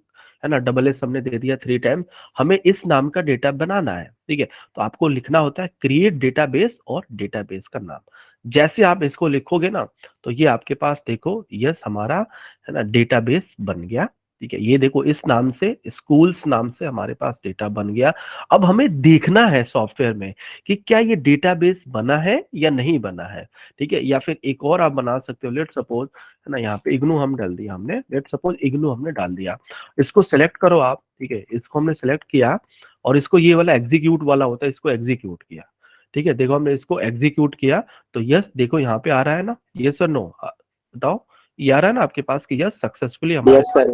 है ना, डबल एस हमने दे दिया 3 टाइम, हमें इस नाम का डेटा बनाना है। ठीक है, तो आपको लिखना होता है क्रिएट डेटाबेस और डेटाबेस का नाम। जैसे आप इसको लिखोगे ना, तो ये आपके पास देखो, यस हमारा, है ना, डेटाबेस बन गया। ठीक है, ये देखो इस नाम से, स्कूल्स नाम से हमारे पास डेटा बन गया। अब हमें देखना है सॉफ्टवेयर में कि क्या ये डेटाबेस बना है या नहीं बना है। ठीक है, या फिर एक और आप बना सकते हो, लेट सपोज, है ना, यहाँ पे इग्नू हम डाल दिया हमने, लेट सपोज इग्नू हमने डाल दिया, इसको सेलेक्ट करो आप। ठीक है, इसको हमने सेलेक्ट किया और इसको, ये वाला एग्जीक्यूट वाला होता है, इसको एग्जीक्यूट किया। ठीक है, देखो हमने इसको एग्जीक्यूट किया, तो यस देखो यहाँ पे आ रहा है ना, यस और नो बताओ, ये आ रहा है ना आपके पास कि यस सक्सेसफुली हमारे Yes, sir.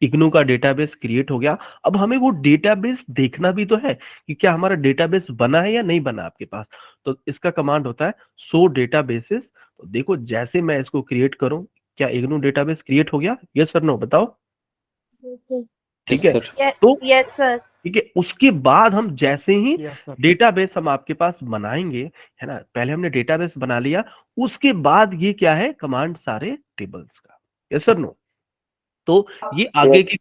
इग्नू का डेटाबेस क्रिएट हो गया। अब हमें वो डेटाबेस देखना भी तो है कि क्या हमारा डेटाबेस बना है या नहीं बना आपके पास। तो इसका कमांड होता है शो डेटाबेसेस। तो देखो जैसे मैं इसको क्रिएट करूं, क्या इग्नू डेटाबेस क्रिएट हो गया? यस सर नो बताओ। ठीक है, तो Yes, sir. ठीक है, उसके बाद हम जैसे ही यस सर। डेटाबेस हम आपके पास बनाएंगे, है ना, पहले हमने डेटाबेस बना लिया, उसके बाद ये क्या है, कमांड सारे टेबल्स का। Yes sir no. तो ये आगे Yes. की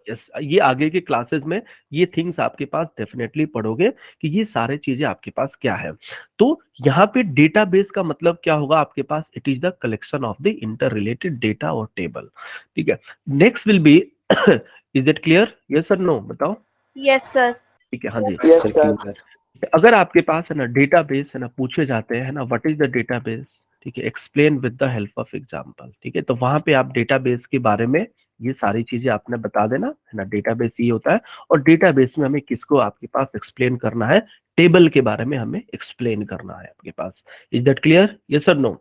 yes, ये आगे के क्लासेस में ये थिंग्स आपके पास डेफिनेटली पढ़ोगे कि ये सारे चीजें आपके पास क्या है। तो यहाँ पे डेटाबेस का मतलब क्या होगा आपके पास? It is the collection of the interrelated data और टेबल। ठीक है, next will be is it clear? Yes sir no बताओ। Yes, sir. ठीक है, हाँ जी। Yes, sir. अगर आपके पास है ना डेटाबेस है ना, पूछे जाते हैं ना व्हाट इज द डेटाबेस, ठीक है, explain with the help of example. ठीक है, तो वहां पे आप डेटाबेस के बारे में ये सारी चीजें आपने बता देना है ना। डेटाबेस ये होता है, और डेटाबेस में हमें किसको आपके पास एक्सप्लेन करना है? टेबल के बारे में हमें एक्सप्लेन करना है आपके पास। Is that clear? यस और नो?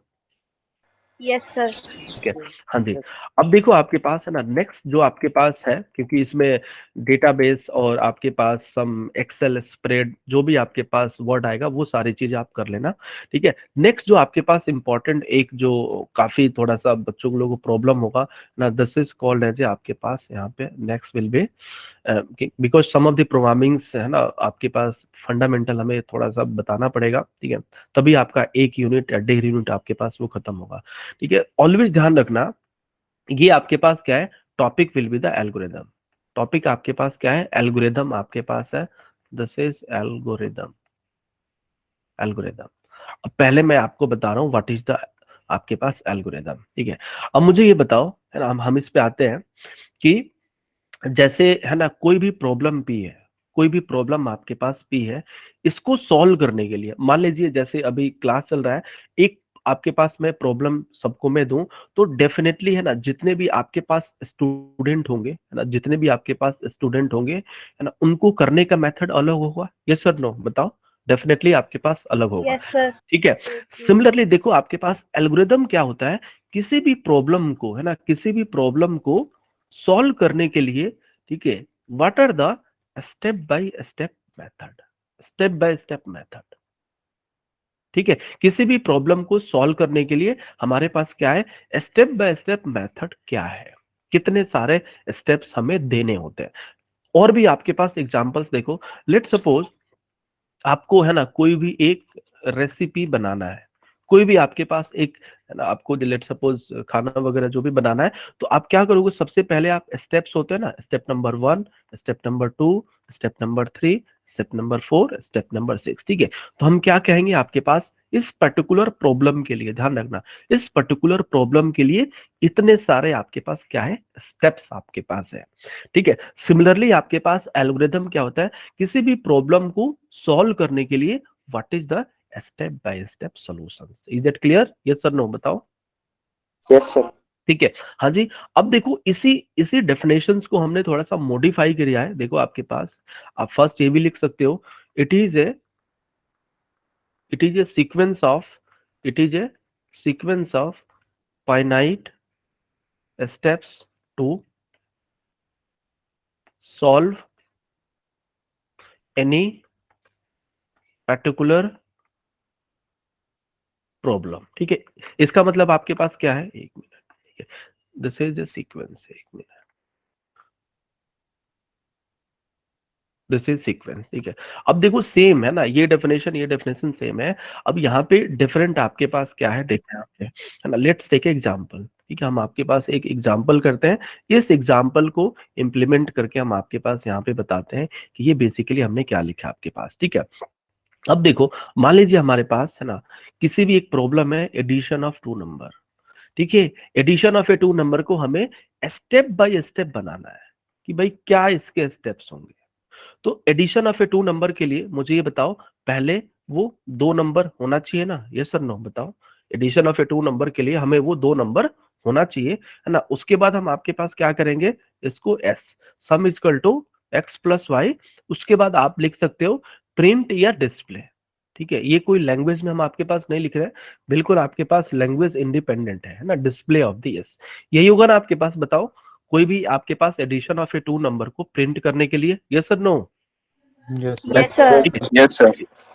Yes, sir. ठीक है, हाँ जी। अब देखो आपके पास है ना, नेक्स्ट जो आपके पास है, क्योंकि इसमें डेटाबेस और आपके पास सम एक्सेल स्प्रेड जो भी आपके पास वर्ड आएगा वो सारी चीजें आप कर लेना। ठीक है, नेक्स्ट जो आपके पास इंपॉर्टेंट एक जो काफी थोड़ा सा बच्चों को लोगों को प्रॉब्लम होगा ना, दिस इज कॉल्ड एज आपके पास यहाँ पे next will be because some of the programmings है ना आपके पास फंडामेंटल हमें थोड़ा सा बताना पड़ेगा। ठीक है, तभी आपका एक यूनिट या 1.5 यूनिट आपके पास वो खत्म होगा। ठीक है, ऑलवेज ध्यान रखना, ये आपके पास क्या है? Topic will be the algorithm. Topic आपके पास क्या है? एल्गोरिदम आपके पास है। This is algorithm. एल्गोरिदम। अब पहले मैं आपको बता रहा हूँ व्हाट इज द आपके पास एल्गोरिदम। ठीक है, अब मुझे ये बताओ, है ना, हम इस पे आते हैं कि जैसे है ना कोई भी प्रॉब्लम पी है, कोई भी प्रॉब्लम आपके पास पी है, इसको सॉल्व करने के लिए मान लीजिए जैसे अभी क्लास चल रहा है, एक आपके पास मैं प्रॉब्लम सबको मैं दूं, तो डेफिनेटली है ना जितने भी आपके पास स्टूडेंट होंगे, है ना, जितने भी आपके पास स्टूडेंट होंगे, है ना, उनको करने का मेथड अलग होगा। यस सर नो बताओ? डेफिनेटली आपके पास अलग होगा। Yes, sir. ठीक है, सिमिलरली देखो आपके पास एल्गोरिदम क्या होता है? किसी भी प्रॉब्लम को, है ना, किसी भी प्रॉब्लम को सॉल्व करने के लिए, ठीक है, what are the step by step method? Step by step method. ठीक है, किसी भी प्रॉब्लम को सॉल्व करने के लिए हमारे पास क्या है? स्टेप बाय स्टेप मेथड क्या है? कितने सारे स्टेप्स हमें देने होते हैं। और भी आपके पास एग्जांपल्स देखो, लेट सपोज आपको है ना कोई भी एक रेसिपी बनाना है, कोई भी आपके पास एक, है ना, आपको लेट सपोज खाना वगैरह जो भी बनाना है, तो आप क्या करोगे? सबसे पहले आप स्टेप्स होते हैं ना, step number 1, step number 2, step number 3, step number 4, step number 6। ठीक है, तो हम क्या कहेंगे आपके पास इस पर्टिकुलर प्रॉब्लम के लिए? ध्यान रखना, इस पर्टिकुलर प्रॉब्लम के लिए इतने सारे आपके पास क्या है? स्टेप्स आपके पास है। ठीक है, सिमिलरली आपके पास एल्गोरिथम क्या होता है? किसी भी प्रॉब्लम को सॉल्व करने के लिए what is the step by step solution. Is that clear? Yes sir no बताओ। Yes, sir. ठीक है, हाँ जी। अब देखो इसी इसी डेफिनेशंस को हमने थोड़ा सा मॉडिफाई किया है। देखो आपके पास, आप फर्स्ट ये भी लिख सकते हो, it is a sequence of, it is a sequence of finite steps to solve any particular problem. ठीक है, इसका मतलब आपके पास क्या है? एक मिनट, ठीक है, दिस इज द सीक्वेंस। एक मिनट, दिस इज सीक्वेंस। ठीक है, अब देखो सेम है ना, ये डेफिनेशन सेम है। अब यहाँ पे डिफरेंट आपके पास क्या है देखते हैं आपसे, है ना। Let's take example. ठीक है, हम आपके पास एक एग्जांपल करते हैं, इस एग्जांपल को इम्प्लीमेंट करके हम आपके पास यहाँ पे बताते हैं कि ये बेसिकली हमने क्या लिखा आपके पास। ठीक है, अब देखो मान लीजिए हमारे पास है ना किसी भी एक प्रॉब्लम है, एडिशन ऑफ 2 नंबर। ठीक है, एडिशन ऑफ ए 2 नंबर को हमें स्टेप बाय स्टेप बनाना है कि भाई क्या इसके स्टेप्स होंगे। तो एडिशन ऑफ ए 2 नंबर के लिए मुझे ये बताओ, पहले वो 2 नंबर होना चाहिए ना? यस सर नो बताओ। एडिशन ऑफ ए 2 नंबर के लिए हमें वो 2 नंबर होना चाहिए, है ना। उसके बाद हम आपके पास क्या करेंगे, इसको S, sum is equal to X plus Y. उसके बाद आप लिख सकते हो प्रिंट या डिस्प्ले। ठीक है, ये कोई लैंग्वेज में हम आपके पास नहीं लिख रहे हैं, बिल्कुल आपके पास लैंग्वेज इंडिपेंडेंट है ना, डिस्प्ले ऑफ द एस। यही होगा ना आपके पास? बताओ कोई भी आपके पास addition of a two number को प्रिंट करने के लिए, yes sir no? Yes Yes, sir. Yes sir.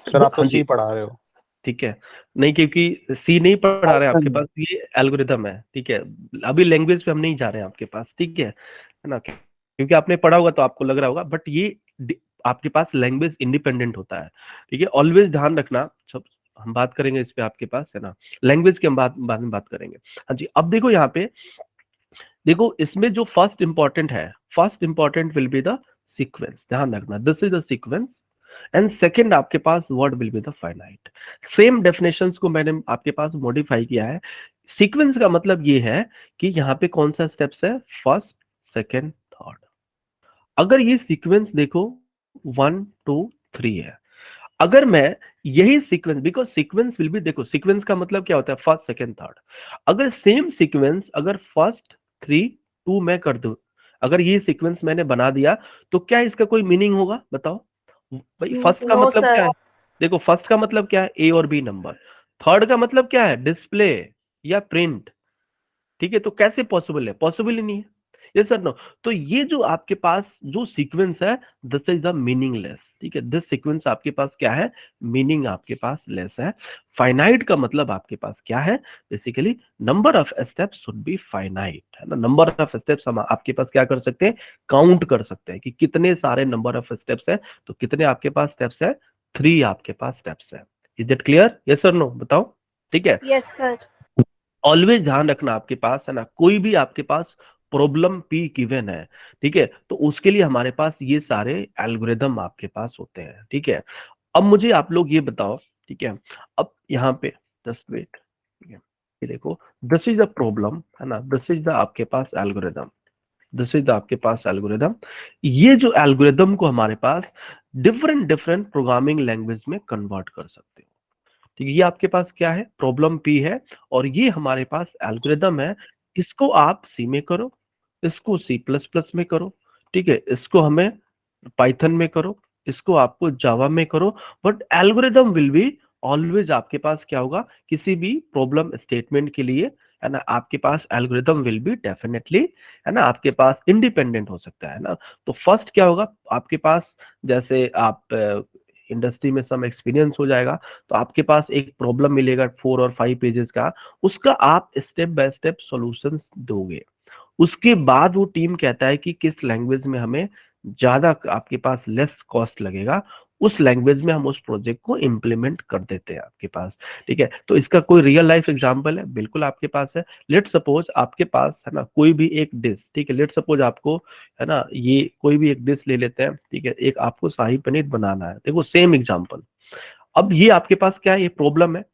Sir, आप तो हाँ सी जी, पढ़ा रहे हो। ठीक है। नहीं, क्योंकि सी नहीं पढ़ा रहे आपके पास, ये एल्गोरिदम है, ठीक है। अभी लैंग्वेज पे हम नहीं जा रहे हैं आपके पास, ठीक है ना? क्योंकि आपने पढ़ा होगा तो आपको लग रहा होगा, बट ये आपके पास लैंग्वेज इंडिपेंडेंट होता है, ठीक है। ऑलवेज ध्यान रखना, सब हम बात करेंगे इस पे आपके पास, है ना। लैंग्वेज की हम बाद में बात करेंगे। हाँ जी, अब देखो यहाँ पे, देखो इसमें जो फर्स्ट इंपॉर्टेंट है, first important will be the sequence, ध्यान रखना, this is the sequence. And second आपके पास word will be the finite. Same definitions को मैंने आपके पास मॉडिफाई किया है। सीक्वेंस का मतलब ये है कि यहाँ पे कौन सा स्टेप्स है, फर्स्ट, सेकंड, थर्ड। अगर ये सीक्वेंस देखो 1 2 3 है, अगर मैं यही sequence, because sequence will be, देखो सीक्वेंस का मतलब क्या होता है, फर्स्ट सेकंड थर्ड। अगर सेम सीक्वेंस अगर फर्स्ट 3 2 मैं कर दूं, अगर ये सीक्वेंस मैंने बना दिया, तो क्या इसका कोई मीनिंग होगा, बताओ भाई? फर्स्ट का No, मतलब sir. क्या है, देखो फर्स्ट का मतलब क्या है, ए और बी नंबर। थर्ड का मतलब क्या है, डिस्प्ले या प्रिंट, ठीक है। तो कैसे पॉसिबल है, पॉसिबल ही नहीं है, यस सर नो? तो ये जो आपके पास जो सीक्वेंस है, दिस इज द मीनिंगलेस, ठीक है। दिस सीक्वेंस आपके पास क्या है, मीनिंग आपके पास लेस है। फाइनाइट का मतलब आपके पास क्या है, basically number of steps should be finite, है ना। नंबर ऑफ स्टेप्स हम आपके पास क्या कर सकते हैं, काउंट कर सकते हैं कि कितने सारे नंबर ऑफ स्टेप्स है। तो कितने आपके पास स्टेप्स है, 3 आपके पास स्टेप्स है। Is it clear, yes sir no, बताओ, ठीक है। Yes, sir. ऑलवेज ध्यान रखना आपके पास, है ना, कोई भी आपके पास प्रॉब्लम पी गिवन है, ठीक है, तो उसके लिए हमारे पास ये सारे एल्गोरिदम आपके पास होते हैं, ठीक है। अब मुझे आप लोग ये बताओ, ठीक है, अब यहाँ पे जस्ट वेट, ठीक है, ये देखो, दिस इज द प्रॉब्लम, है ना, दिस इज द आपके पास एल्गोरिदम, दिस इज द आपके पास एल्गोरिदम। ये जो एल्गोरिदम को हमारे पास डिफरेंट डिफरेंट प्रोग्रामिंग लैंग्वेज में कन्वर्ट कर सकते हो, ठीक है। ये आपके पास क्या है, प्रॉब्लम पी है, और ये हमारे पास एल्गोरिदम है। इसको आप सी में करो, इसको सी प्लस प्लस में करो, ठीक है, इसको हमें पाइथन में करो, इसको आपको जावा में करो, but algorithm will be always आपके पास क्या होगा, किसी भी प्रॉब्लम स्टेटमेंट के लिए, है ना, आपके पास एल्गोरिदम विल बी डेफिनेटली, है ना, आपके पास इंडिपेंडेंट हो सकता है ना। तो फर्स्ट क्या होगा आपके पास, जैसे आप इंडस्ट्री में सम एक्सपीरियंस हो जाएगा, तो आपके पास एक प्रॉब्लम मिलेगा 4 और 5 पेजेस का, उसका आप स्टेप बाय स्टेप सॉल्यूशंस दोगे। उसके बाद वो टीम कहता है कि किस लैंग्वेज में हमें ज्यादा, आपके पास लेस कॉस्ट लगेगा, उस लैंग्वेज में हम उस प्रोजेक्ट को इम्प्लीमेंट कर देते हैं आपके पास, ठीक है। तो इसका कोई रियल लाइफ एग्जांपल है, बिल्कुल आपके पास है। लेट सपोज आपके पास, है ना, कोई भी एक डिश, ठीक है, लेट सपोज आपको, है ना, ये कोई भी एक डिश ले लेते हैं, ठीक है, एक आपको शाही पनीर बनाना है, देखो सेम एग्जांपल। अब ये आपके पास क्या है, ये प्रॉब्लम है।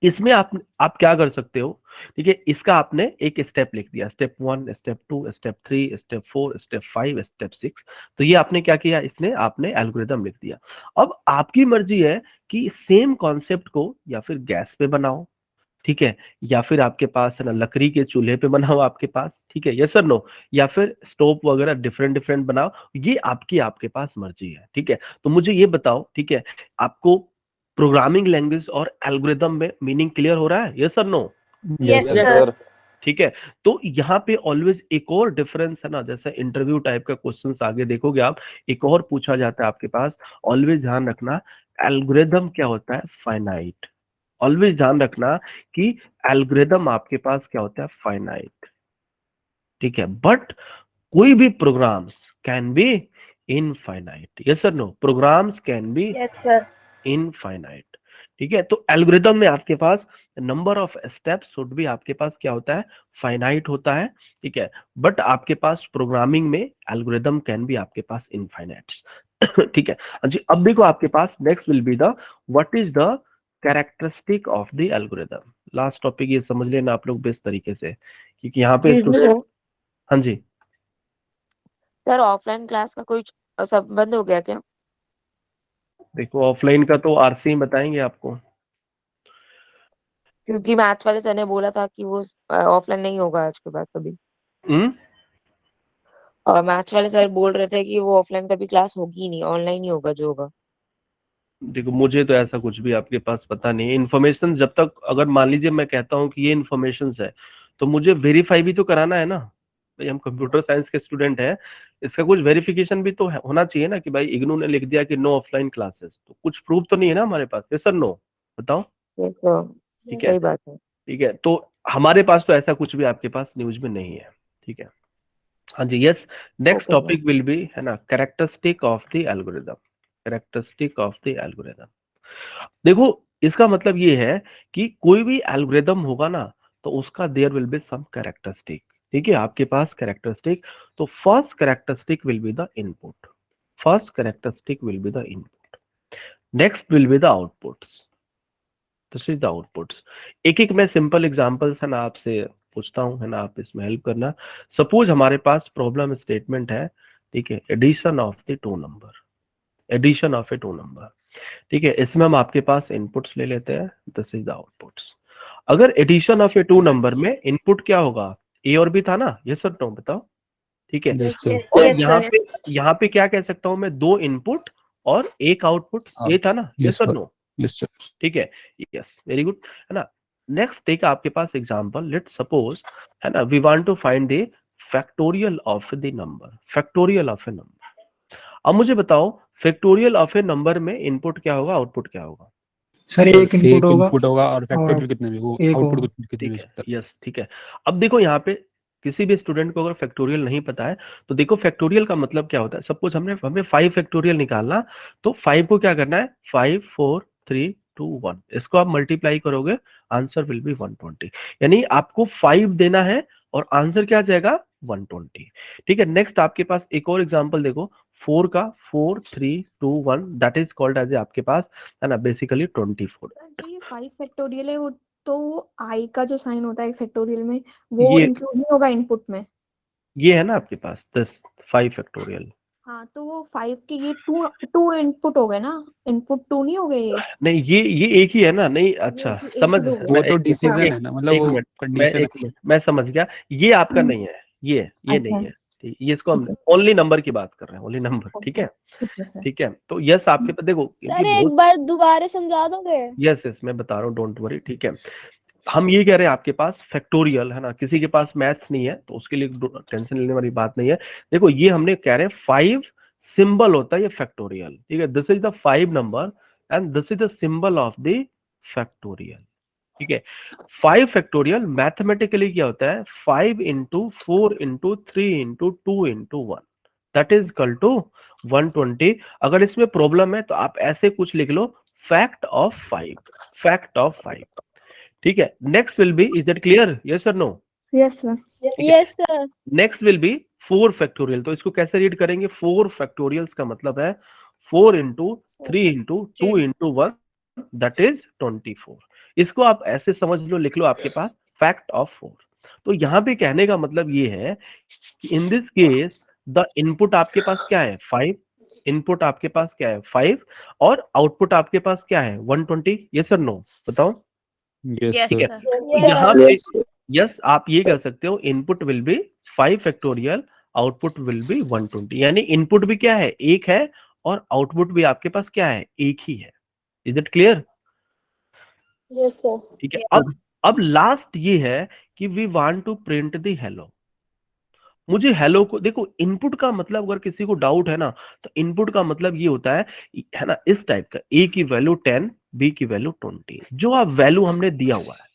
इसमें आप क्या कर सकते हो, ठीक है, इसका आपने एक स्टेप लिख दिया, step 1, step 2, step 3, step 4, step 5, step 6। तो ये आपने क्या किया, इसने आपने एल्गोरिदम लिख दिया। अब आपकी मर्जी है कि सेम कॉन्सेप्ट को या फिर गैस पे बनाओ, ठीक है, या फिर आपके पास, है ना, लकड़ी के चूल्हे पे बनाओ आपके पास, ठीक है, यस सर नो, या फिर स्टोव वगैरह डिफरेंट डिफरेंट बनाओ, ये आपकी आपके पास मर्जी है, ठीक है। तो मुझे ये बताओ, ठीक है, आपको प्रोग्रामिंग लैंग्वेज और एल्गोरिदम में मीनिंग क्लियर हो रहा है, yes sir no? Yes, yes sir. Sir. ठीक है। तो यहाँ पे ऑलवेज एक और डिफरेंस है ना, जैसे इंटरव्यू टाइप का क्वेश्चन आगे देखोगे आप, एक और पूछा जाता है आपके पास, ऑलवेज ध्यान रखना, एल्गोरिदम क्या होता है, फाइनाइट। ऑलवेज ध्यान रखना कि एल्गोरिदम आपके पास क्या होता है, फाइनाइट, ठीक है। बट कोई भी programs can be infinite, yes sir no? Programs can be Yes, sir. Infinite, ठीक है। तो एल्गोरिदम में आपके पास नंबर ऑफ स्टेप्स शुड भी आपके पास क्या होता है, फाइनाइट होता है, ठीक है। बट आपके पास प्रोग्रामिंग में एल्गोरिदम कैन बी आपके पास इनफाइनाइट ठीक है। जी, अब देखो आपके पास next will be the what is the characteristic of the algorithm. Last topic ये समझ लेना आप लोग बेस्ट तरीके से, क्योंकि यहाँ पे स्टूडेंट, हाँ जी, सर ऑफलाइन क्लास का कोई सब बंद हो गया क्या? देखो ऑफलाइन का तो आरसी बताएंगे आपको। क्योंकि मैथ्स वाले सर ने बोला था कि वो ऑफलाइन नहीं होगा आज के बाद कभी। हम्म, और मैथ्स वाले सर बोल रहे थे कि वो ऑफलाइन कभी क्लास होगी ही नहीं, ऑनलाइन ही होगा जो होगा। देखो मुझे तो ऐसा कुछ भी आपके पास पता नहीं है। इन्फॉर्मेशन जब तक, अगर मान लीजिए मैं कहता हूँ कि ये इन्फॉर्मेशन है, तो मुझे वेरीफाई भी तो कराना है ना, भाई हम कंप्यूटर साइंस के स्टूडेंट हैं, इसका कुछ वेरिफिकेशन भी तो होना चाहिए ना कि भाई इग्नू ने लिख दिया कि नो ऑफलाइन क्लासेस, तो कुछ प्रूफ तो नहीं है ना हमारे पास, ये सर नो बताओ। ये तो ठीक है, सही बात है। ठीक है, तो हमारे पास तो ऐसा कुछ भी आपके पास न्यूज में नहीं है। ठीक है, हाँ जी, yes. Next okay sir. Topic will be, है ना, characteristic of the algorithm. Characteristic of the algorithm, देखो इसका मतलब ये है कि कोई भी एल्गोरिदम होगा ना तो उसका there will be some characteristic. ठीक है, आपके पास कैरेक्टरिस्टिक, तो first characteristic will be the input, first characteristic will be the input, next will be the outputs, this is the outputs. एक एक मैं सिंपल एग्जांपल्स है ना आपसे पूछता हूं, है ना, आप इसमें हेल्प करना। सपोज हमारे पास प्रॉब्लम स्टेटमेंट है, ठीक है, addition of the two number, addition of a two number. ठीक है, इसमें हम आपके पास इनपुट्स ले लेते हैं, दिस इज द आउटपुट्स। अगर addition of a two number में इनपुट क्या होगा, ए और बी था ना, ये सर नो बताओ। ठीक है, यस सर। और Yes, sir. यहाँ पे क्या कह सकता हूं मैं, दो इनपुट और एक आउटपुट, ये था ना, ये yes sir sir. No. Yes sir. ठीक है, यस, वेरी गुड, है ना। नेक्स्ट टेक आपके पास एग्जांपल, लेट्स सपोज, है ना, we want to find the factorial of the number, factorial of a number. अब मुझे बताओ फैक्टोरियल ऑफ ए नंबर में इनपुट क्या होगा, आउटपुट क्या होगा। सर सर एक इनपुट होगा इनपुट होगा और और फैक्टोरियल कितने भी, वो एक आउटपुट होगा। कितने ठीक भी है, सकता यस, ठीक है। अब देखो यहाँ पे किसी भी स्टूडेंट को अगर फैक्टोरियल नहीं पता है तो देखो फैक्टोरियल का मतलब क्या होता है। सपोज हमें 5 फैक्टोरियल निकालना, तो 5 को क्या करना है, 5 4 3 2 1, इसको आप मल्टीप्लाई करोगे, आंसर विल बी 120, यानी आपको 5 देना है और आंसर क्या आ जाएगा 120। ठीक है, नेक्स्ट आपके पास एक और एग्जांपल देखो, 4 का 4 3 2 1, दैट इज कॉल्ड एज आपके पास, है ना, बेसिकली 24। जो ये 5 फैक्टोरियल है वो तो आई का जो साइन होता है फैक्टोरियल में वो ये इंक्लूड नहीं होगा इनपुट में। ये है ना आपके पास 10 5 फैक्टोरियल। हाँ तो वो 5 के ये टू टू इनपुट हो गए ना, इनपुट 2 नहीं हो गए ये। नहीं, ये एक ही है ना, नहीं, अच्छा ये एक समझ, ही हो गए। वो मैं तो एक डिसीजन एक है ना, मतलब एक वो मिनट, कंडीशन है। मैं समझ गया, ये आपका नहीं है, ये अच्छा नहीं है। ये इसको हम ठीक है ओनली नंबर की बात कर रहे हैं, ओनली नंबर। ठीक है, ठीक है सर। ठीक है, तो यस आपके पास देखो, क्योंकि सर एक बहुत, बार दोबारा समझा दोगे? यस यस मैं बता रहा हूँ, डोंट वरी। ठीक है, हम ये कह रहे हैं आपके पास फैक्टोरियल, है ना, किसी के पास मैथ्स नहीं है तो उसके लिए टेंशन लेने वाली बात नहीं है। देखो ये हमने कह रहे हैं 5 सिंबल होता है ये फैक्टोरियल। ठीक है, this is the 5 number and this is the symbol of the factorial. ठीक है, 5 फैक्टोरियल मैथमेटिकली क्या होता है, 5 into 4 into 3 into 2 into 1, that is equal to 120। अगर इसमें प्रॉब्लम है तो आप ऐसे कुछ लिख लो, फैक्ट ऑफ 5, फैक्ट ऑफ 5। ठीक है, next will be, is that clear, yes और no. Yes sir. Yes, sir. Next will be 4 factorial, तो इसको कैसे रीड करेंगे, 4 फैक्टोरियल्स का मतलब है 4 into 3 into 2 into 1, that is 24। इसको आप ऐसे समझ लो, लिख लो आपके पास फैक्ट ऑफ 4। तो यहाँ पे कहने का मतलब ये है कि in this case the input आपके पास क्या है 5, इनपुट आपके पास क्या है 5 और आउटपुट आपके पास क्या है 120, यस और नो बताओ। यस Yes, ठीक है, सर। sir. तो यहाँ पे Yes, sir. यस आप ये कर सकते हो, input will B 5 factorial, output will be 120, यानी इनपुट भी क्या है एक है और आउटपुट भी आपके पास क्या है एक ही है। Is it clear. Yes, sir. ठीक है, अब लास्ट ये है कि we want to print the hello. मुझे हेलो को देखो, इनपुट का मतलब अगर किसी को डाउट है ना तो इनपुट का मतलब ये होता है ना, इस टाइप का, ए की वैल्यू 10 बी की वैल्यू 20, जो आप वैल्यू हमने दिया हुआ है।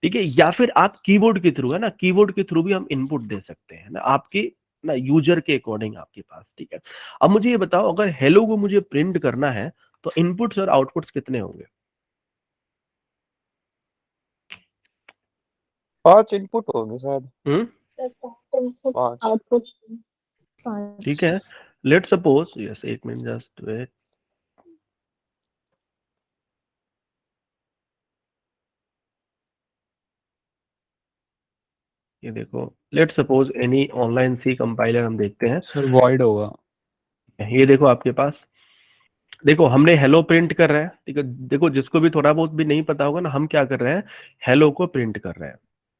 ठीक है, या फिर आप कीबोर्ड के थ्रू, है ना, कीबोर्ड के थ्रू भी हम इनपुट दे सकते हैं ना, आपके ना यूजर के अकॉर्डिंग आपके पास। ठीक है, अब मुझे ये बताओ अगर हेलो को मुझे प्रिंट करना है तो इनपुट्स और आउटपुट्स कितने होंगे। 5 इनपुट होंगे शायद। हम्म, पांच। Output. ठीक है, लेट सपोज, यस एक मिनट जस्ट वेट, ये देखो, let suppose any online C compiler हम देखते हैं, सर वॉइड होगा। ये देखो आपके पास, देखो हमने हेलो प्रिंट कर रहे हैं। ठीक है, देखो जिसको भी थोड़ा बहुत भी नहीं पता होगा ना, हम क्या कर रहे हैं, हेलो को प्रिंट कर रहे हैं,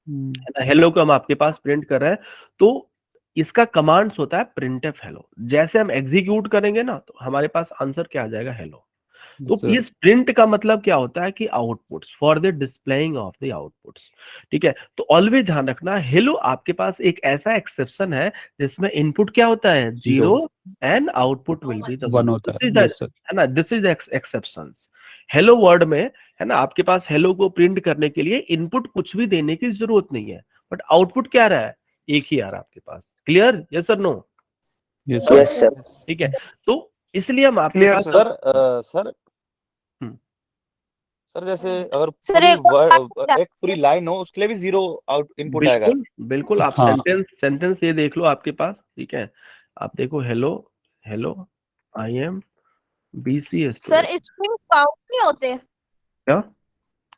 है ना, हेलो को हम आपके पास प्रिंट कर रहे हैं। तो इसका कमांड्स होता है प्रिंटफ हेलो, जैसे हम एग्जीक्यूट करेंगे ना तो हमारे पास आंसर क्या आ जाएगा हेलो। तो सर इस प्रिंट का मतलब क्या होता है कि outputs, for the displaying of the outputs. ठीक है, तो ऑलवेज ध्यान रखना, हेलो आपके पास एक ऐसा एक्सेप्शन है जिसमें इनपुट क्या होता है, zero 0 and output will be the 1 1। होता दिस है, इज द, यस सर। है ना, this is the exception. Hello word में, है ना, आपके पास हेलो को प्रिंट करने के लिए इनपुट कुछ भी देने की जरूरत नहीं है, बट आउटपुट क्या आ रहा है, एक ही आ रहा है आपके पास। क्लियर, यस और no? Yes Yes, yes sir. Sir. ठीक है, तो इसलिए हम आपके क्लियर पास सर। सर हम्म, सर जैसे अगर सर पूरी एक और एक पूरी लाइन हो उसके लिए भी जीरो आउट इनपुट आएगा। बिल्कुल बिल्कुल, आप हाँ सेंटेंस ये देख लो आपके पास। ठीक है, आप देखो, hello hello I am BC sir student. String count नहीं होते। क्या?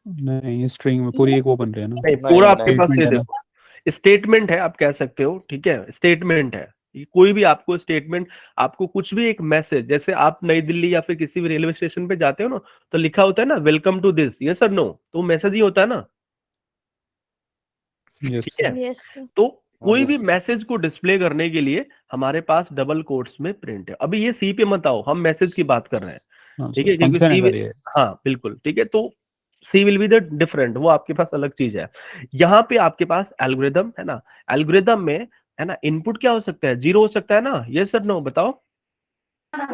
नहीं, स्ट्रिंग में पूरी एक वो बन रही है ना, नहीं, नहीं पूरा आपके नहीं पास स्टेटमेंट ये है ना। देखो, स्टेटमेंट है, आप कह सकते हो। ठीक है, स्टेटमेंट है, ये कोई भी आपको स्टेटमेंट, आपको कुछ भी एक मैसेज, जैसे आप नई दिल्ली या फिर किसी भी रेलवे स्टेशन पे जाते हो ना, तो लिखा होता है ना, वेलकम टू दिस, यस और नो, तो मैसेज ही होता है ना। यस ठीक सर। है, यस सर। तो हाँ कोई जी भी मैसेज को डिस्प्ले करने के लिए हमारे पास डबल कोट्स में प्रिंट है। अभी ये सी पे मत आओ, हम मैसेज की बात कर रहे हैं। हाँ ठीक सर, है, क्योंकि फंक्शन है सी, सर ये। हाँ बिल्कुल, ठीक है, तो सी विल बी द डिफरेंट, वो आपके पास अलग चीज है। यहाँ पे आपके पास एल्गोरिदम है ना, एल्गोरिदम में, है ना, इनपुट क्या हो सकता है, 0 हो सकता है ना, यस सर नो बताओ।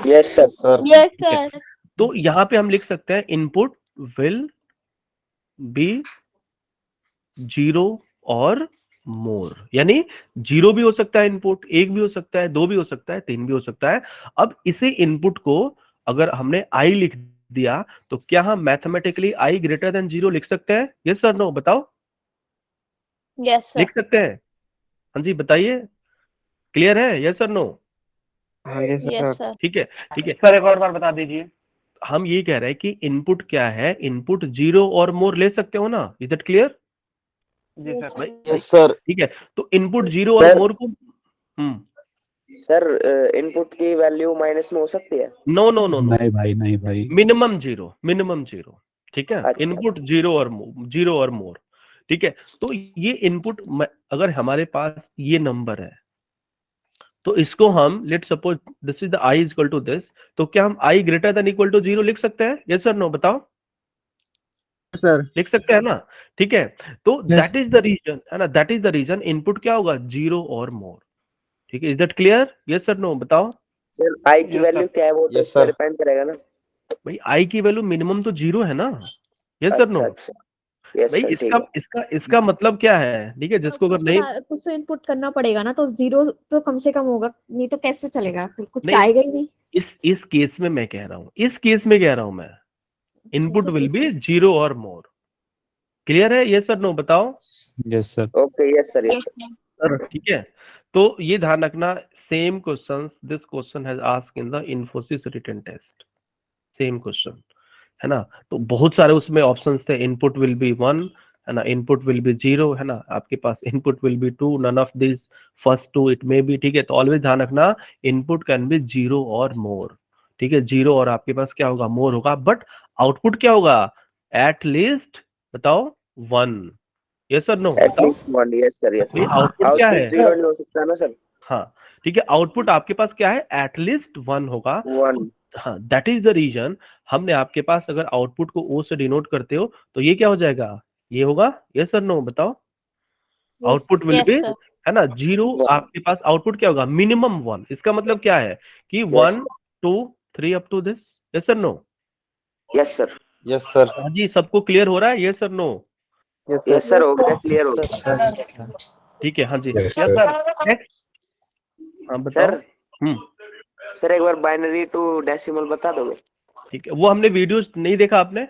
Yes sir. सर। यस ठीक है, सर। तो यहाँ पे हम लिख सकते हैं इनपुट विल बी 0 और मोर, यानी 0 भी हो सकता है इनपुट, 1 भी हो सकता है, 2 भी हो सकता है, 3 भी हो सकता है। अब इसे इनपुट को अगर हमने आई लिख दिया, तो क्या हम मैथमेटिकली आई ग्रेटर देन 0 लिख सकते हैं, यस सर नो बताओ? Yes sir. लिख सकते हैं? हाँ जी बताइए, क्लियर है, यस सर नो? हाँ जी यस सर। सर। ठीक है, ठीक है सर, एक और बार बता दीजिए। हम ये कह रहे हैं कि इनपुट क्या है, इनपुट 0 और मोर ले सकते हो ना, इज इट क्लियर? जी सर। भाई, यस सर। ठीक है, तो इनपुट 0 और सर मोर को, सर इनपुट की वैल्यू माइनस में हो सकती है। नो नो नो नो, नहीं भाई, नहीं भाई। Minimum 0, minimum 0। ठीक है, अच्छा। इनपुट 0 और मोर। ठीक है, तो ये इनपुट, अगर हमारे पास ये नंबर है, तो इसको हम, let suppose this is the I is equal to this, तो क्या हम I greater than equal to 0 लिख सकते हैं, यस सर नो बताओ? सर। लिख सकते हैं ना? ठीक है, तो yes. That is the reason, है ना, that is the reason input क्या होगा, 0 और मोर। ठीक है, is that clear, yes sir no बताओ? सर आई की यस वैल्यू सर। क्या है वो तो यस इस पर सर। डिपेंड करेगा ना। भाई आई की वैल्यू मिनिमम तो 0 है ना, यस सर नो? अच्छा अच्छा। यस भाई सर ठीक इसका है। इसका इसका मतलब क्या है, ठीक है, जिसको अगर नहीं, कुछ तो इनपुट करना पड़ेगा ना, तो 0 तो कम से कम होगा, नहीं तो कैसे चलेगा, फिर कुछ नहीं, आएगा ही नहीं। इस केस में मैं कह रहा हूं, इस केस में कह रहा हूं मैं, इनपुट विल बी 0 और मोर। क्लियर है, यस सर नो बताओ? Yes sir. Okay yes sir yes sir. Sir ठीक है, तो ये ध्यान रखना, same question, this question has asked in the Infosys written test, same question, है ना। तो बहुत सारे उसमें ऑप्शंस थे, इनपुट विल बी 1, है ना, इनपुट विल बी 0, है ना, आपके पास input will be 2, none of this first 2 it may be. ठीक है, तो ऑलवेज ध्यान रखना, इनपुट कैन बी 0 और मोर। ठीक है, 0 और आपके पास क्या होगा, मोर होगा, बट आउटपुट क्या होगा, एट लीस्ट बताओ 1, यस और नो बताओ? एटलीस्ट 1 यस सर यस भाई सर। आउटपुट क्या आउटपुट है, 0 नहीं हो सकता ना सर। हाँ, ठीक है, आउटपुट आपके पास क्या है, एटलीस्ट 1 होगा। 1। हाँ, दैट इज द रीजन हमने आपके पास, अगर आउटपुट को ओ से डिनोट करते हो, तो ये क्या हो जाएगा, ये होगा, यस सर नो बताओ? Output will be, yes sir. है ना, 0, आपके पास आउटपुट क्या होगा, मिनिमम 1। इसका मतलब क्या है कि yes 1 2 3 up to this, yes sir no? Yes sir. Yes sir. हाँ जी, सबको क्लियर हो रहा है, yes sir no? Yes sir हो गया क्लियर हो गया। ठीक है, हाँ जी, yes yes sir. Sir, next, हाँ बताओ। सर हम्म, सर एक बार बाइनरी टू डेसिमल बता दोगे? ठीक है, वो हमने वीडियोस नहीं देखा आपने,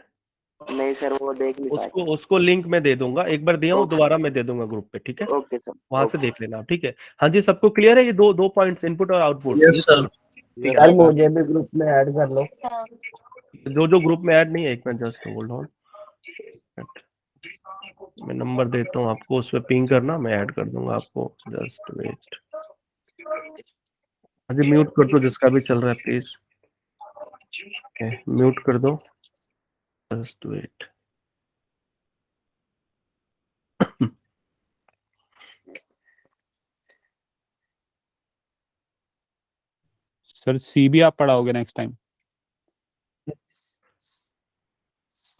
नहीं सर वो देख नहीं पाए। उसको लिंक मैं दे दूंगा, एक बार दिया हूँ, ओके दोबारा मैं दे दूंगा ग्रुप पे, ठीक है, ओके सर। वहां से ओके देख लेना आप, ठीक है। हाँ जी, सबको क्लियर है, ये दो दो पॉइंट्स, इनपुट और आउटपुट, ये यस सर। ठीक है, यस हाँ सर। मुझे भी ग्रुप में ऐड कर लो। जो जो ग्रुप में ऐड नहीं है, एक मिनट जस्ट होल्ड ऑन, मैं नंबर देता हूँ आपको, उस पर पिंग करना, मैं ऐड कर दूंगा आपको, जस्ट वेट। हाँ जी, म्यूट कर दो जिसका भी चल रहा है प्लीज, म्यूट कर दो, जस्ट वेट। सर सी भी आप पढ़ाओगे नेक्स्ट टाइम?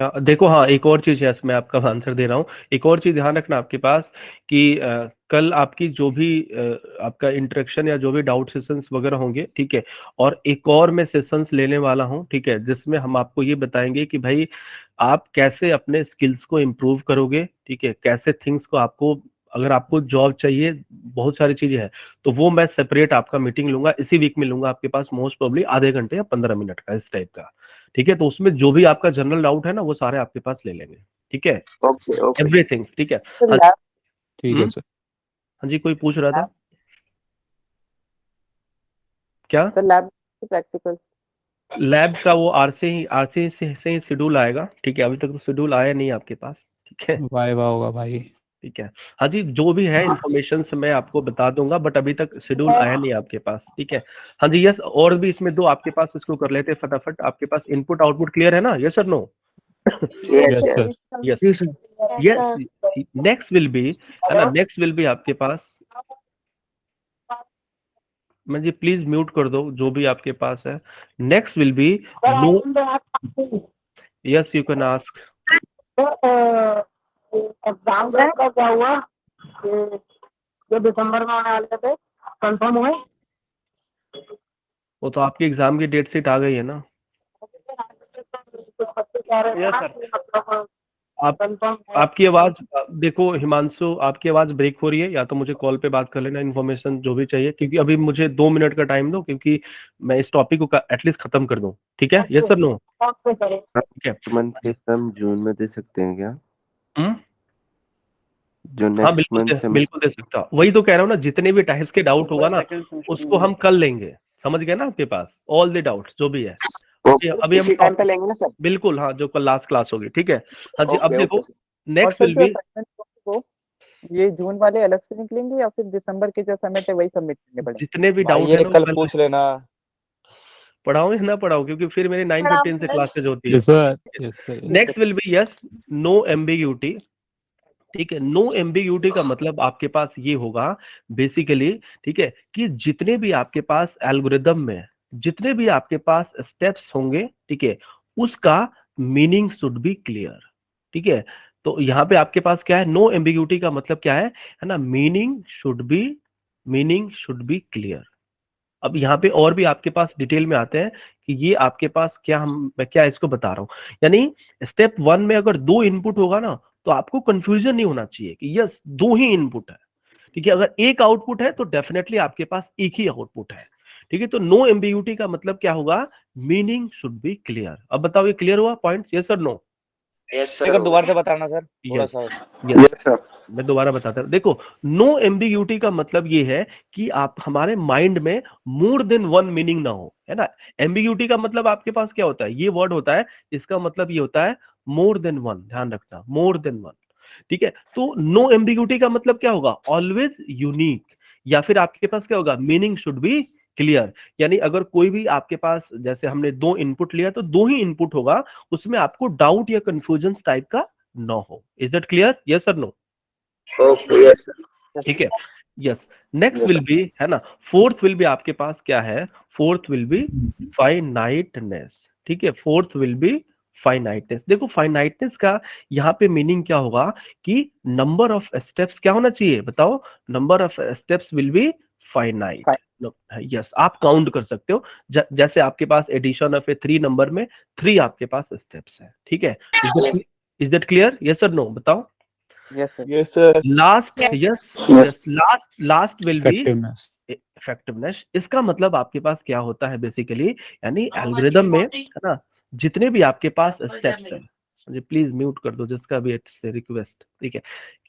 देखो हाँ, एक और चीज है, मैं आपका आंसर दे रहा हूँ। एक और चीज ध्यान रखना आपके पास कि कल आपकी जो भी आपका इंटरेक्शन या जो भी डाउट सेशंस वगैरह होंगे, ठीक है, और एक और मैं सेशंस लेने वाला हूँ, ठीक है, जिसमें हम आपको ये बताएंगे कि भाई आप कैसे अपने स्किल्स को इम्प्रूव करोगे, ठीक है, कैसे थिंग्स को आपको, अगर आपको जॉब चाहिए, बहुत सारी चीजें हैं, तो वो मैं सेपरेट आपका मीटिंग लूंगा, इसी वीक में लूंगा आपके पास, मोस्ट प्रोबेबली आधे घंटे या 15 मिनट का, इस टाइप का, ठीक है। तो उसमें जो भी आपका जनरल डाउट है ना, वो सारे आपके पास ले लेंगे, ठीक है, ओके ओके एवरीथिंग, ठीक है। सर हाँ लैब ठीक है हम्म, सर। हाँ जी, कोई पूछ रहा था क्या? सर लैब प्रैक्टिकल लैब का वो आरसी से ही शेड्यूल आएगा, ठीक है, अभी तक तो शेड्यूल आया नहीं आपके पास, ठीक है, वाइवा होगा भाई। ठीक है। हाँ जी, जो भी है इन्फॉर्मेशन से मैं आपको बता दूंगा, बट अभी तक शेड्यूल आया नहीं आपके पास, ठीक है। हाँ जी, यस, और भी इसमें दो आपके पास, इसको कर लेते हैं फटाफट। आपके पास इनपुट आउटपुट क्लियर है ना, यस और no? Yes yes sir. Yes जी sir yes. Next will be, है ना, नेक्स्ट विल बी आपके पास, मैं जी प्लीज म्यूट कर दो जो भी आपके पास है। Next will be no, yes you can ask. Exam का क्या हुआ जो दिसंबर में आने वाले थे कंफर्म हुए? वो तो आपकी एग्जाम की डेट शीट आ गई है ना। यस सर आप आपकी आवाज, देखो हिमांशु, आपकी आवाज ब्रेक हो रही है, या तो मुझे कॉल पे बात कर लेना, इन्फॉर्मेशन जो भी चाहिए, क्योंकि अभी मुझे 2 मिनट का टाइम दो, क्योंकि मैं इस टॉपिक को एटलीस्ट खत्म कर दूं, ठीक है, यस सर नो, ठीक है। मंथ के हम जून में दे सकते हैं क्या? हम्म, जो हाँ नेक्स्ट मंथ से बिल्कुल दे सकता हूँ, वही तो कह रहा हूँ ना, जितने भी टाइप्स के डाउट होगा ना, उसको हम कल लेंगे, समझ गए ना, आपके पास ऑल द डाउट्स जो भी है, अभी हम इसी टाइम पे लेंगे ना सर? बिल्कुल, हाँ, जो कल लास्ट क्लास होगी, ठीक है। हाँ जी, अब ओके देखो ओके और नेक्स्ट सर विल जो बी, असाइनमेंट को ये जून वाले अलग से निकलेंगे या फिर दिसंबर के जो सबमिट है वही सबमिट करने पड़ेंगे? जितने भी भाई डाउट है ये ना, वो कल कल पूछ लेना। पढ़ाओ या ना पढ़ाओ, क्योंकि फिर मेरी 9:15 से क्लासेज होती है। Yes sir. Yes sir. Next will be yes, no ambiguity, ठीक है। नो एम्बिग्यूटी का मतलब आपके पास ये होगा बेसिकली, ठीक है, कि जितने भी आपके पास एल्गोरिदम में, जितने भी आपके पास स्टेप्स होंगे, ठीक है, उसका मीनिंग शुड बी क्लियर, ठीक है। तो यहाँ पे आपके पास क्या है, नो एम्बिग्यूटी का मतलब क्या है ना, मीनिंग शुड बी क्लियर। अब यहाँ पे और भी आपके पास डिटेल में आते हैं कि ये आपके पास क्या, मैं क्या इसको बता रहा हूँ, यानी स्टेप 1 में अगर 2 इनपुट होगा ना, तो आपको कंफ्यूजन नहीं होना चाहिए कि यस 2 ही इनपुट है, ठीक है। अगर एक आउटपुट है तो डेफिनेटली आपके पास एक ही आउटपुट है, ठीक है। तो नो एम्बिग्यूटी का मतलब क्या होगा, मीनिंग शुड बी क्लियर। अब बताओ, ये क्लियर हुआ पॉइंट्स, यस और नो? यस एक सर बार दोबारा से बताना सर, थोड़ा यस सा। यस, मैं दोबारा बताता हूँ। देखो, नो एम्बिग्यूटी का मतलब ये है कि आप, हमारे माइंड में मोर देन वन मीनिंग ना हो, है ना। एम्बिग्यूटी का मतलब आपके पास क्या होता है, ये वर्ड होता है, इसका मतलब ये होता है मोर देन वन, ध्यान रखना, मोर देन वन, ठीक है। तो नो एम्बिग्यूटी का मतलब क्या होगा, ऑलवेज यूनिक, या फिर आपके पास क्या होगा, मीनिंग शुड बी क्लियर। यानी अगर कोई भी आपके पास, जैसे हमने 2 इनपुट लिया, तो 2 ही इनपुट होगा, उसमें आपको डाउट या कंफ्यूजन टाइप का ना हो। इज दैट क्लियर, यस और नो? ओके यस ठीक है, यस। नेक्स्ट विल बी, है ना, फोर्थ विल बी आपके पास क्या है, फोर्थ विल बी फाइनाइटनेस, ठीक है, फोर्थ विल बी फाइनाइटनेस। देखो, फाइनाइटनेस का यहाँ पे मीनिंग क्या होगा कि नंबर ऑफ स्टेप्स क्या होना चाहिए, बताओ, number of steps will be finite, yes, आप काउंट कर सकते हो, जैसे आपके पास एडिशन ऑफ ए 3 नंबर में 3 आपके पास स्टेप्स है, ठीक है। इज दैट क्लियर, यस और नो, बताओ? Yes sir yes sir. Last, Yes. Yes, last will be effectiveness. Effectiveness. इसका मतलब आपके पास क्या होता है बेसिकली, यानी एल्गोरिदम में, है ना, जितने भी आपके पास स्टेप्स हैं, मुझे प्लीज म्यूट कर दो जिसका भी से रिक्वेस्ट, ठीक है।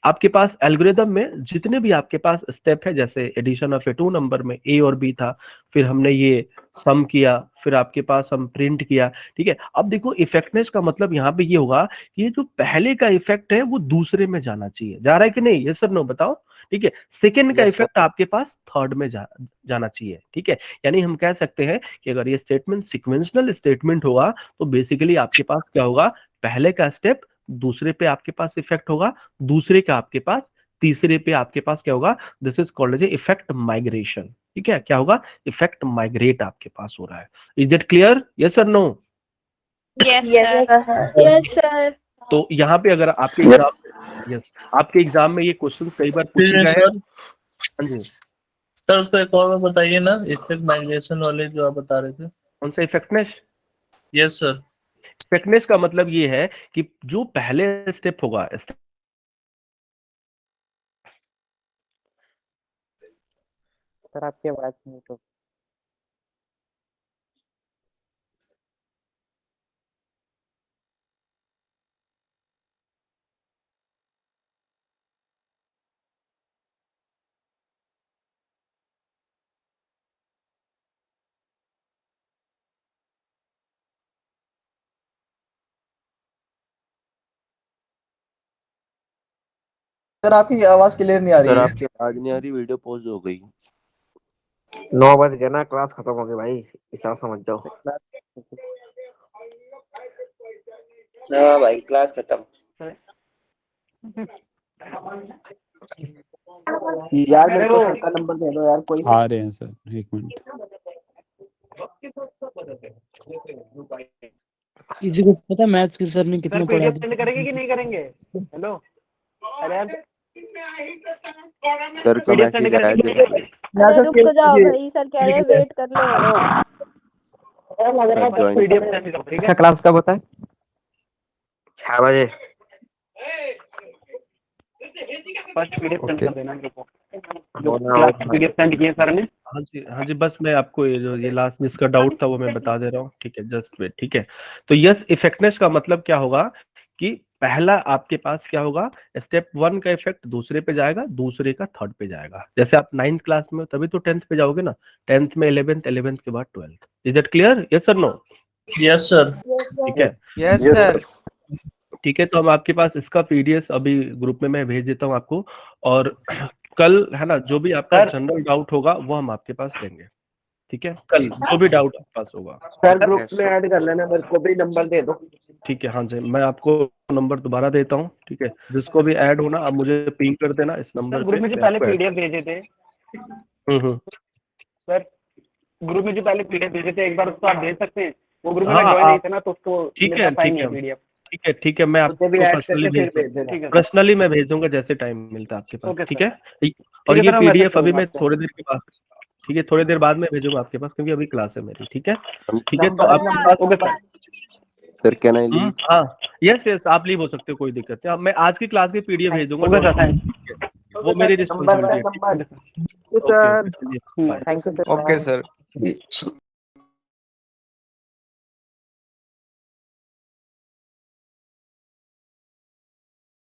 आपके पास एल्गोरिदम में जितने भी आपके पास स्टेप है, जैसे एडिशन ऑफ ए 2 नंबर में ए और बी था, फिर हमने ये सम किया, फिर आपके पास हम प्रिंट किया, ठीक है। अब देखो, इफेक्टनेस का मतलब यहाँ पे ये होगा कि ये जो पहले का इफेक्ट है वो दूसरे में जाना चाहिए, जा रहा है कि नहीं, ये सर नो, बताओ? ठीक है, सेकेंड का Yes, sir. इफेक्ट आपके पास थर्ड में जाना चाहिए, ठीक है। यानी हम कह सकते हैं कि अगर ये स्टेटमेंट सिक्वेंशनल स्टेटमेंट होगा, तो बेसिकली आपके पास क्या होगा, पहले का स्टेप दूसरे पे आपके पास इफेक्ट होगा, दूसरे का आपके पास तीसरे पे आपके पास क्या होगा, this is called edge effect migration, ठीक है। क्या होगा, इफेक्ट माइग्रेट आपके पास हो रहा है। इज इट क्लियर, यस और no? Yes, Yes, sir. sir. Yes, sir. तो यहाँ पे अगर आपके एग्जाम, यस, आपके एग्जाम में ये क्वेश्चन कई बार पूछे गए हैं। सर हाँ जी, सर उसको एक और बार बताइए ना, इफेक्ट माइग्रेशन वाले जो आप बता रहे थे। कौन सा इफेक्टनेस? Yes sir. इफेक्टनेस का मतलब ये है कि जो पहले स्टेप होगा, सर आपकी आवाज नहीं तो सर आपकी आवाज क्लियर नहीं आ रही सर है। आपकी आवाज नहीं आ रही, वीडियो पॉज हो गई। 9 बज गया ना, क्लास खत्म हो गई भाई, हिसाब समझ जाओ। हाँ भाई, क्लास खत्म। यार मेरे को सर का नंबर दे दो यार कोई। आ रहे हैं सर, 1 मिनट। किसी को पता मैथ्स के सर ने कितना पढ़ा सेंड करेंगे कि नहीं करेंगे? हेलो, अरे यार सर का PDF सेंड मैसेज आया करेंगे? अरे रुक जाओ भाई, सर कह रहे हैं वेट कर लो। सर ज्वाइन PDF सेंड करो, ठीक है? क्लास कब होता है? 6 बजे। फर्स्ट PDF सेंड कर देना मेरे को, जो होना क्लास होगा। PDF सेंड किए सर ने। हाँ जी, बस मैं आपको ये लास्ट जिसका डाउट था वो मैं बता दे रहा हूँ, ठीक है, जस्ट वेट, ठीक है। तो यस, इफेक्टनेस का मतलब क्या होगा कि पहला आपके पास क्या होगा, स्टेप 1 का इफेक्ट दूसरे पे जाएगा, दूसरे का थर्ड पे जाएगा। जैसे आप 9th क्लास में हो तभी तो 10th पे जाओगे ना, 10th में 11th, 11th के बाद 12th। Is that clear? Yes और नो? Yes sir. ठीक है, यस सर। ठीक है। तो हम आपके पास इसका पीडीएफ अभी ग्रुप में मैं भेज देता हूँ आपको, और कल है ना, जो भी आपका जनरल डाउट होगा वो हम आपके पास लेंगे, ठीक है? कल जो भी डाउट आपके पास होगा सर ग्रुप में ऐड कर लेना, मेरे को भी नंबर दे दो। ठीक है। हाँ जी, मैं आपको नंबर दोबारा देता हूँ, ठीक है? जिसको भी ऐड होना आप मुझे पिंग कर देना इस नंबर ग्रुप में जो पे। पहले PDF भेजे थे सर, ग्रुप में जो पहले PDF भेजे थे, एक बार उसको आप भेज सकते हैं? वो ग्रुप में हाँ, ज्वाइन आप- नहीं थे ना, तो उसको ठीक मेरे है, पास आएंगे ठीक है। PDF। ठीक है, मैं आपको भी ऐड पर्सनली करके भेज फिर भेज देना। ठीक है सर। पर्सनली मैं भेज दूंगा जैसे टाइम मिलता है आपके पास, ओके ठीक सर। है? और है ये सर, मैं पीडीएफ मैसेज अभी मैं करूंगा थोड़ी देर के बाद, ठीक है, थोड़ी देर बाद में भेजूंगा आपके पास, क्योंकि अभी क्लास है मेरी, ठीक है? ठीक है, तो आपके पास okay sir. Sir can I leave? हाँ, यस, आप लीव हो सकते हो, कोई दिक्कत नहीं। अब मैं आज की क्लास की पीडीएफ भेज दूंगा, ओके सर, don't worry, वो मेरी रिस्पॉन्सिबिलिटी है। सर ओके, चलिए, bye. Thank you sir. Okay sir.